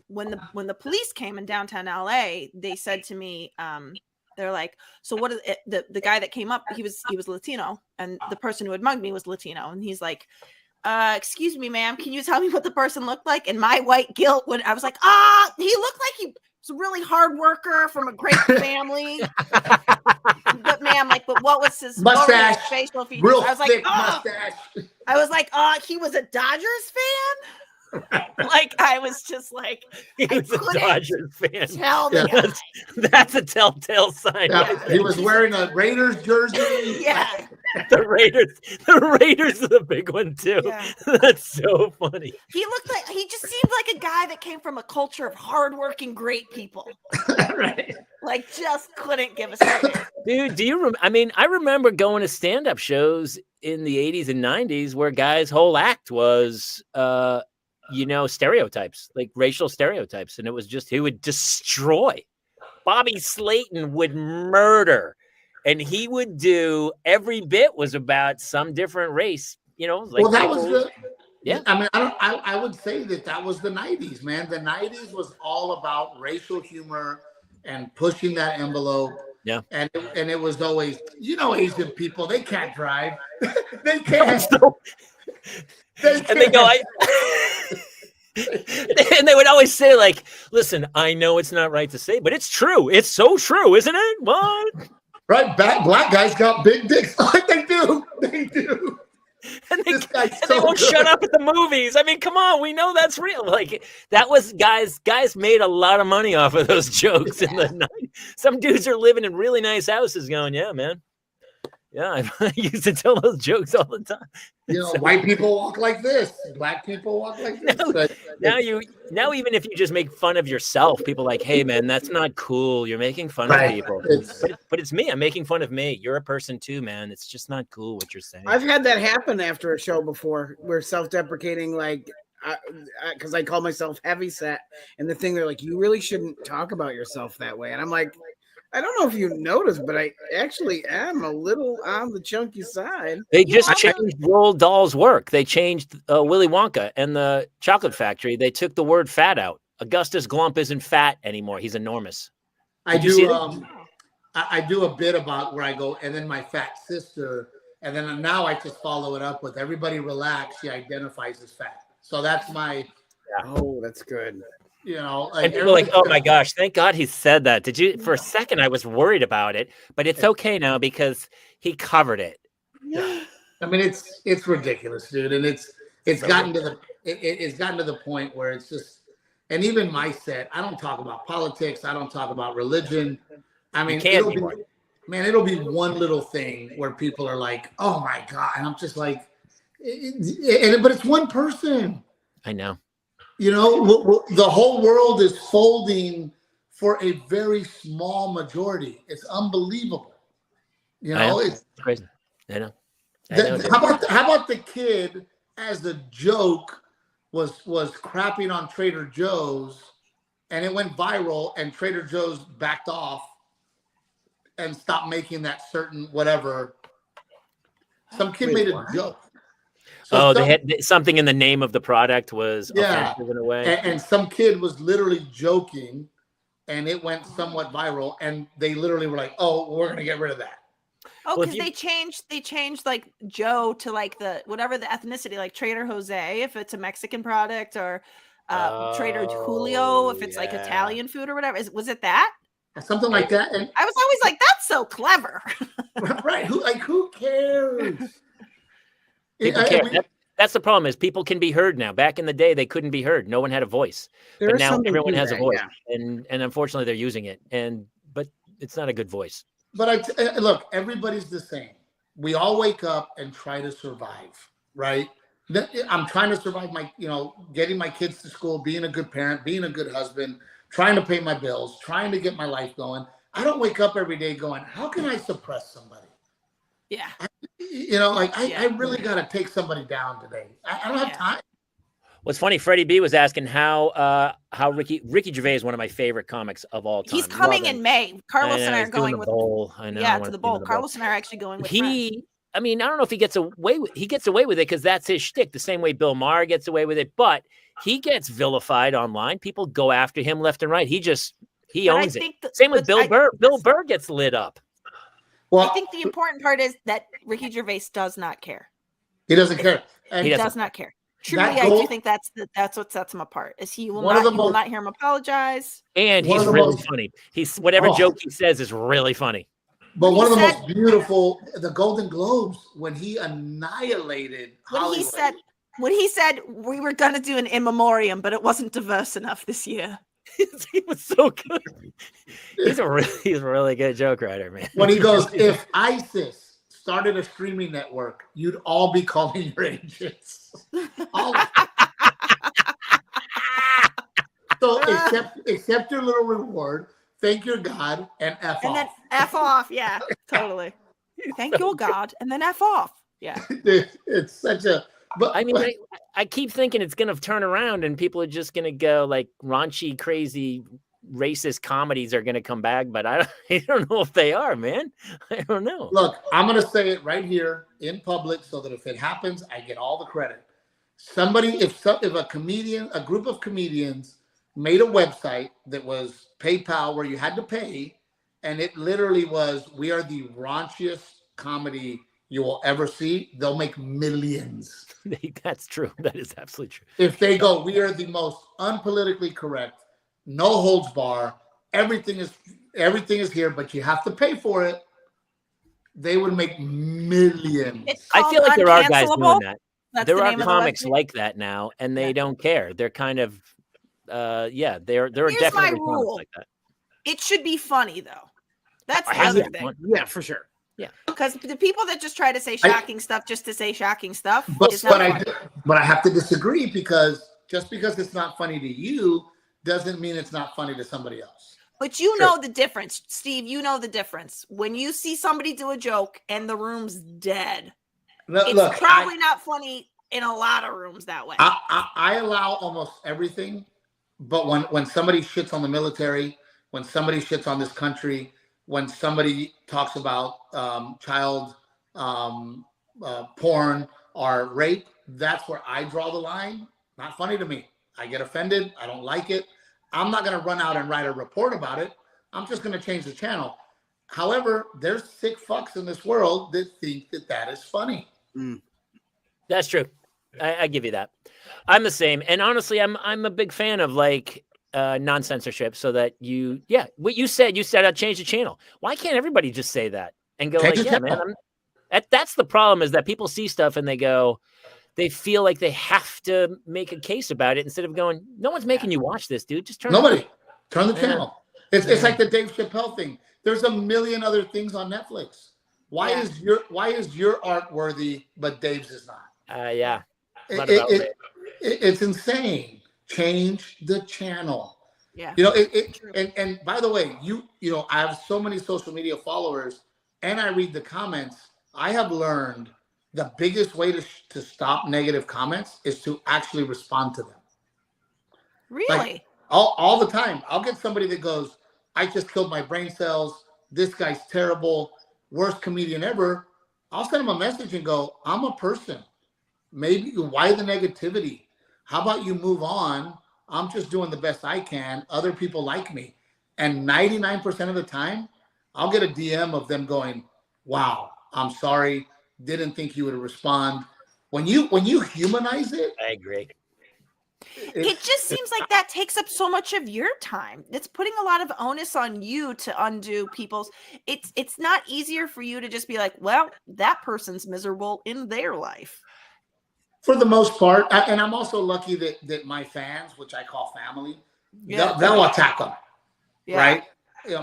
when the police came in downtown LA, they said to me, they're like, so what is it? The guy that came up, he was Latino, and the person who had mugged me was Latino, and he's like, excuse me, ma'am, can you tell me what the person looked like? And my white guilt, when I was like, he looked like he was a really hard worker from a great family. But ma'am, but what was his mustache, facial features? real I was thick like, mustache. I was like, he was a Dodgers fan. Like I was just like, He I was a couldn't Dodgers fan. tell the Yeah. guy. That's a telltale sign. Yeah, right he there. was wearing a Raiders jersey. Yeah. The Raiders are the big one too. Yeah. That's so funny. He just seemed like a guy that came from a culture of hardworking, great people. Right. Like just couldn't give a shit. Dude, do you I remember going to stand-up shows in the 80s and 90s where guys' whole act was stereotypes, like racial stereotypes, and it was just he would destroy. Bobby Slayton would murder, and he would do every bit was about some different race, like That was the yeah. I mean, I would say that was the 90s, man. The 90s was all about racial humor and pushing that envelope. Yeah. And it was always, Asian people, they can't drive. They can't. And they go, and they would always say, like, listen, I know it's not right to say, but it's true. It's so true, isn't it? What? Right. Black guys got big dicks. Like they do. They do. And they won't shut up at the movies. I mean, come on, we know that's real. Like that was guys made a lot of money off of those jokes in the night. Some dudes are living in really nice houses going, yeah, man. Yeah, I used to tell those jokes all the time. White people walk like this. Black people walk like this. Now even if you just make fun of yourself, people are like, hey, man, that's not cool. You're making fun of people. But it's me. I'm making fun of me. You're a person too, man. It's just not cool what you're saying. I've had that happen after a show before. We're self-deprecating, like, because I call myself heavyset. And the thing, they're like, you really shouldn't talk about yourself that way. And I'm like, I don't know if you noticed, but I actually am a little on the chunky side. They just changed Roald Dahl's work. They changed Willy Wonka and the Chocolate Factory. They took the word fat out. Augustus Glump isn't fat anymore. He's enormous. I do a bit about where I go, and then my fat sister, and then now I just follow it up with everybody relax. She identifies as fat. So that's my. Yeah. Oh, that's good. And people are like, oh my gosh, thank God he said that. Did you? For a second, I was worried about it, but it's okay now because he covered it. Yeah. I mean, it's ridiculous, dude, and it's gotten to the point where it's just, and even my set, I don't talk about politics, I don't talk about religion. I mean, it'll be one little thing where people are like, oh my God, and I'm just like, but it's one person. I know. The whole world is folding for a very small majority. It's unbelievable. It's crazy. I know. How about the kid as a joke was crapping on Trader Joe's, and it went viral, and Trader Joe's backed off and stopped making that certain whatever. Some kid made a joke. So they had something in the name of the product was offensive in a way. And some kid was literally joking, and it went somewhat viral, and they literally were like, "Oh, we're gonna get rid of that." Oh, because they changed like Joe to like the whatever the ethnicity, like Trader Jose if it's a Mexican product, or Trader Julio if it's like Italian food or whatever. Was it that? Something like that. And I was always like, "That's so clever." Right? Who cares? People care. That's the problem is people can be heard now. Back in the day, they couldn't be heard. No one had a voice. But now everyone has a voice. Yeah. And unfortunately, they're using it. But it's not a good voice. But look, everybody's the same. We all wake up and try to survive, right? I'm trying to survive getting my kids to school, being a good parent, being a good husband, trying to pay my bills, trying to get my life going. I don't wake up every day going, how can I suppress somebody? Yeah. I really got to take somebody down today. I don't have time. What's funny, Freddie B was asking how Ricky Gervais is one of my favorite comics of all time. He's coming in May. Carlos and I are going with bowl. I know. Yeah, to the bowl. Carlos and I are actually going with I mean, I don't know if he gets away with it because that's his shtick, the same way Bill Maher gets away with it, but he gets vilified online. People go after him left and right. He owns it. Same with Bill Burr. Bill Burr gets lit up. Well, I think the important part is that Ricky Gervais does not care. He doesn't care. He does not care. Truly, I do think that's what sets him apart. Is he will not hear him apologize. And he's really funny. Whatever joke he says is really funny. But one of the most beautiful, the Golden Globes, when he annihilated Hollywood. when he said we were going to do an in memoriam, but it wasn't diverse enough this year. He was so good. He's a really good joke writer, man. When he goes, if ISIS started a streaming network, you'd all be calling your agents. So accept your little reward, thank your God, and F off. And then F off. Yeah, totally. Thank your God, and then F off. Yeah. It's such a... But I mean, I keep thinking it's going to turn around and people are just going to go like raunchy, crazy, racist comedies are going to come back. But I don't know if they are, man. I don't know. Look, I'm going to say it right here in public so that if it happens, I get all the credit. If a group of comedians made a website that was PayPal where you had to pay, and it literally was, we are the raunchiest comedy you will ever see, they'll make millions. That's true. That is absolutely true. If they go, we are the most unpolitically correct, no holds bar, everything is here, but you have to pay for it, they would make millions. I feel like there are guys doing that. That's there are comics like that now, and they don't care. They're kind of, there are definitely comics like that. It should be funny though. That's the other thing. Yeah, for sure. Yeah, because the people that just try to say shocking stuff just to say shocking stuff, but I have to disagree, because just because it's not funny to you doesn't mean it's not funny to somebody else. But you know the difference, Steve. You know the difference when you see somebody do a joke and the room's dead. It's probably not funny in a lot of rooms that way. I allow almost everything, but when somebody shits on the military, when somebody shits on this country, when somebody talks about child porn or rape, that's where I draw the line. Not funny to me. I get offended. I don't like it. I'm not going to run out and write a report about it. I'm just going to change the channel. However, there's sick fucks in this world that think that is funny. That's true. I give you that. I'm the same. And honestly, I'm a big fan of like non-censorship, so that what you said I'd change the channel. Why can't everybody just say that and go change like, man, that's the problem, is that people see stuff and they feel like they have to make a case about it instead of going, no one's making you watch this, dude. Just turn the channel. It's like the Dave Chappelle thing. There's a million other things on Netflix. Why is your art worthy, but Dave's is not? It's insane. Change the channel. Yeah. And by the way, I have so many social media followers, and I read the comments. I have learned the biggest way to stop negative comments is to actually respond to them. Really? Like, all the time. I'll get somebody that goes, I just killed my brain cells. This guy's terrible. Worst comedian ever. I'll send him a message and go, I'm a person. Maybe why the negativity? How about you move on? I'm just doing the best I can. Other people like me. And 99% of the time, I'll get a DM of them going, wow, I'm sorry. Didn't think you would respond. When you humanize it. I agree. It just seems like that takes up so much of your time. It's putting a lot of onus on you to undo people's. It's not easier for you to just be like, well, that person's miserable in their life. For the most part, and I'm also lucky that my fans, which I call family, they'll attack them, right?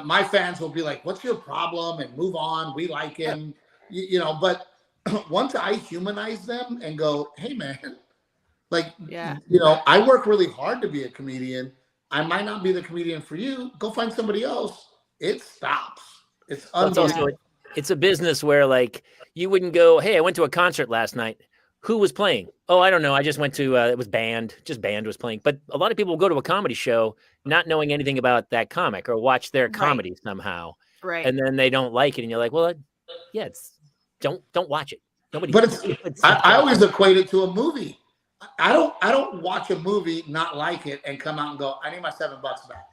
My fans will be like, "What's your problem?" and move on. We like him, But once I humanize them and go, "Hey, man, I work really hard to be a comedian. I might not be the comedian for you. Go find somebody else." It stops. It's unbelievable. It's a business where like you wouldn't go, "Hey, I went to a concert last night. Who was playing?" "Oh, I don't know. I just went to, it was band. Just band was playing." But a lot of people go to a comedy show not knowing anything about that comic or watch their comedy somehow. Right. And then they don't like it. And you're like, well, don't watch it. Nobody. But I always equate it to a movie. I don't watch a movie, not like it, and come out and go, I need my $7 back.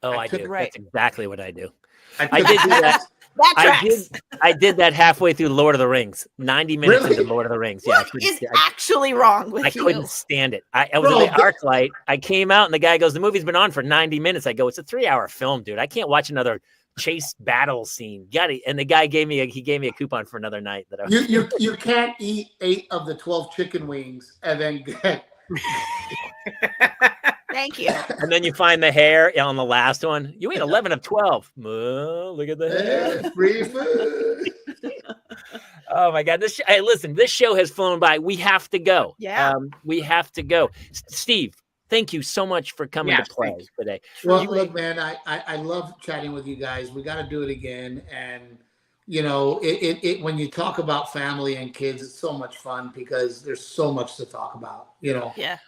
Oh, I do. Right. That's exactly what I do. I did do that. That I did that halfway through Lord of the Rings. 90 minutes into Lord of the Rings. What is actually wrong with you? I couldn't stand it. I was in the ArcLight. I came out and the guy goes, "The movie's been on for 90 minutes." I go, "It's a 3-hour film, dude. I can't watch another chase battle scene. Got it. And the guy gave me a coupon for another night that I was You can't eat 8 of the 12 chicken wings and then get. Thank you. And then you find the hair on the last one. You ate 11 of 12. Look at the hair. Free food. Oh my God! Hey, listen, this show has flown by. We have to go. Yeah. We have to go. Steve, thank you so much for coming to play today. Well, look, man, I love chatting with you guys. We got to do it again. And, you know, it when you talk about family and kids, it's so much fun because there's so much to talk about, you know. Yeah.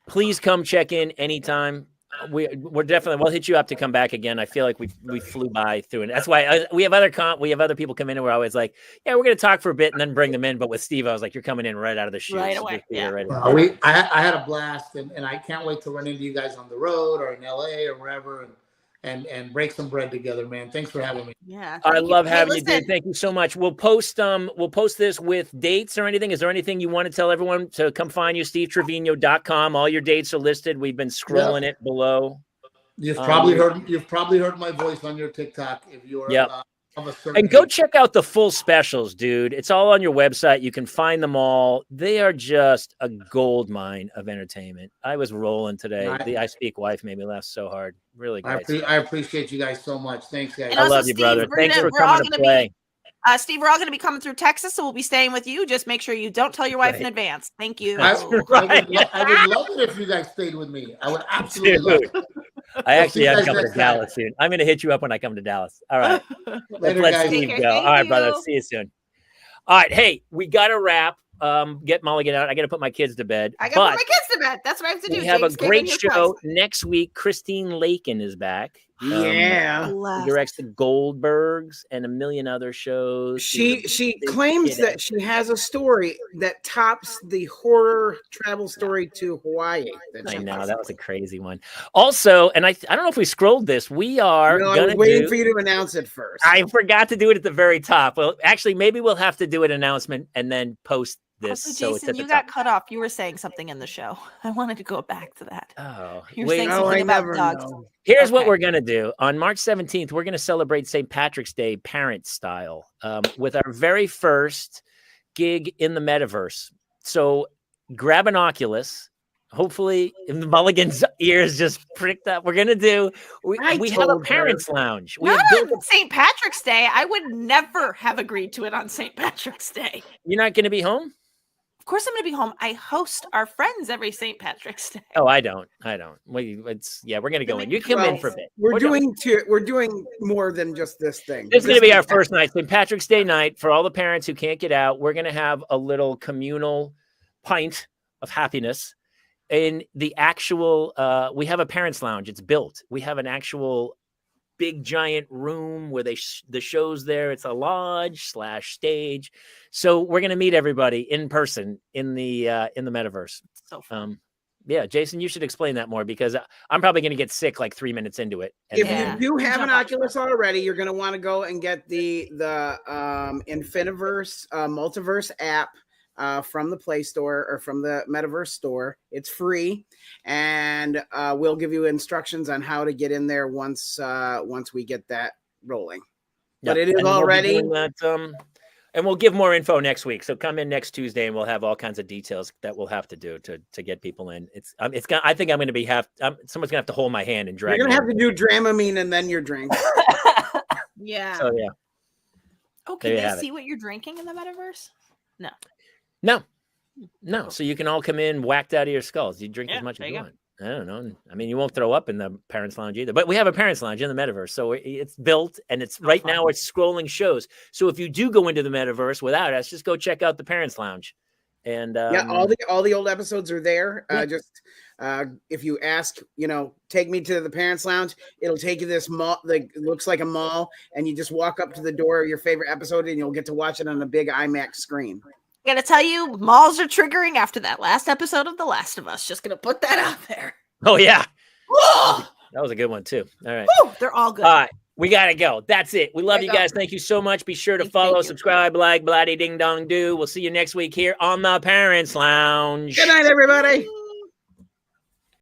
Please come check in anytime. We're definitely, we'll hit you up to come back again. I feel like we flew by through it. That's why we have other people come in and we're always like, yeah, we're going to talk for a bit and then bring them in. But with Steve, I was like, you're coming in right out of the chute. Right away. Yeah. Right I had a blast and I can't wait to run into you guys on the road or in LA or wherever and break some bread together, man. Thanks for having me. Yeah. I love having you, dude. Thank you so much. We'll post this with dates or anything. Is there anything you want to tell everyone to come find you? SteveTrevino.com. All your dates are listed. We've been scrolling it below. You've probably heard my voice on your TikTok if you're of a certain and go age. check out the full specials, dude. It's all on your website. You can find them all. They are just a gold mine of entertainment. I was rolling today. The I Speak wife made me laugh so hard. Really great. I appreciate you guys so much. Thanks, guys. I love you, brother. Thanks for coming to play. Steve, we're all going to be coming through Texas, so we'll be staying with you. Just make sure you don't tell your wife in advance. Thank you. I would love it if you guys stayed with me. I would absolutely love it. I actually have to come to Dallas soon. I'm going to hit you up when I come to Dallas. All right. Later, Let's guys. Steve go. All right, brother. See you soon. All right. Hey, we got to wrap. Get Mulligan out. I got to put my kids to bed. I got to put my kids to bed. That's what I have to do. We have a great show next week. Christine Lakin is back. Yeah. She directs the Goldbergs and a million other shows. She claims that she has a story that tops the horror travel story to Hawaii. I know that was a crazy one. Also, and I don't know if we scrolled this. We are. No, I was waiting for you to announce it first. I forgot to do it at the very top. Well, actually, maybe we'll have to do an announcement and then post this. Also, Jason, you got cut off. You were saying something in the show. I wanted to go back to that. Oh, you're saying something about dogs. Here's what we're going to do. On March 17th, we're going to celebrate St. Patrick's Day parent style with our very first gig in the metaverse. So grab an Oculus. Hopefully, if the Mulligan's ears just pricked up, we're going to do, we have a parents lounge. We Not have on St. Patrick's Day. I would never have agreed to it on St. Patrick's Day. You're not going to be home? Of course I'm going to be home. I host our friends every St. Patrick's Day. Oh, I don't. We're going to go in. You come in for a bit. We're doing more than just this thing. This is going to be our first night, St. Patrick's Day night. For all the parents who can't get out, we're going to have a little communal pint of happiness in the actual, we have a parents lounge. It's built. We have an actual big giant room where the show's there. It's a lodge / stage. So we're going to meet everybody in person in the metaverse. So fun. Yeah, Jason, you should explain that more because I'm probably going to get sick like 3 minutes into it. If you do have an Oculus already, you're going to want to go and get the Infiniverse Multiverse app from the Play Store or from the Metaverse store. It's free, and we'll give you instructions on how to get in there once we get that rolling. Yep. But it is already. And we'll give more info next week. So come in next Tuesday, and we'll have all kinds of details that we'll have to do to get people in. I think I'm going to be someone's going to have to hold my hand and drag. You're going to have to do Dramamine and then your drink. Yeah. So yeah. Oh, can they see what you're drinking in the metaverse? No. So you can all come in whacked out of your skulls. You drink as much as you want. I don't know. I mean, you won't throw up in the parents' lounge either. But we have a parents' lounge in the metaverse, so it's built, and it's right now it's scrolling shows. So if you do go into the metaverse without us, just go check out the parents' lounge. And all the old episodes are there. If you ask, take me to the parents' lounge, it'll take you this mall that looks like a mall, and you just walk up to the door of your favorite episode, and you'll get to watch it on a big IMAX screen. I gotta tell you, malls are triggering after that last episode of The Last of Us. Just gonna put that out there. Oh yeah, that was a good one too. All right, they're all good. All right, we gotta go. That's it. We love you guys. Thank you so much. Be sure to follow, subscribe, like, bloody ding dong do. We'll see you next week here on the Parents Lounge. Good night, everybody.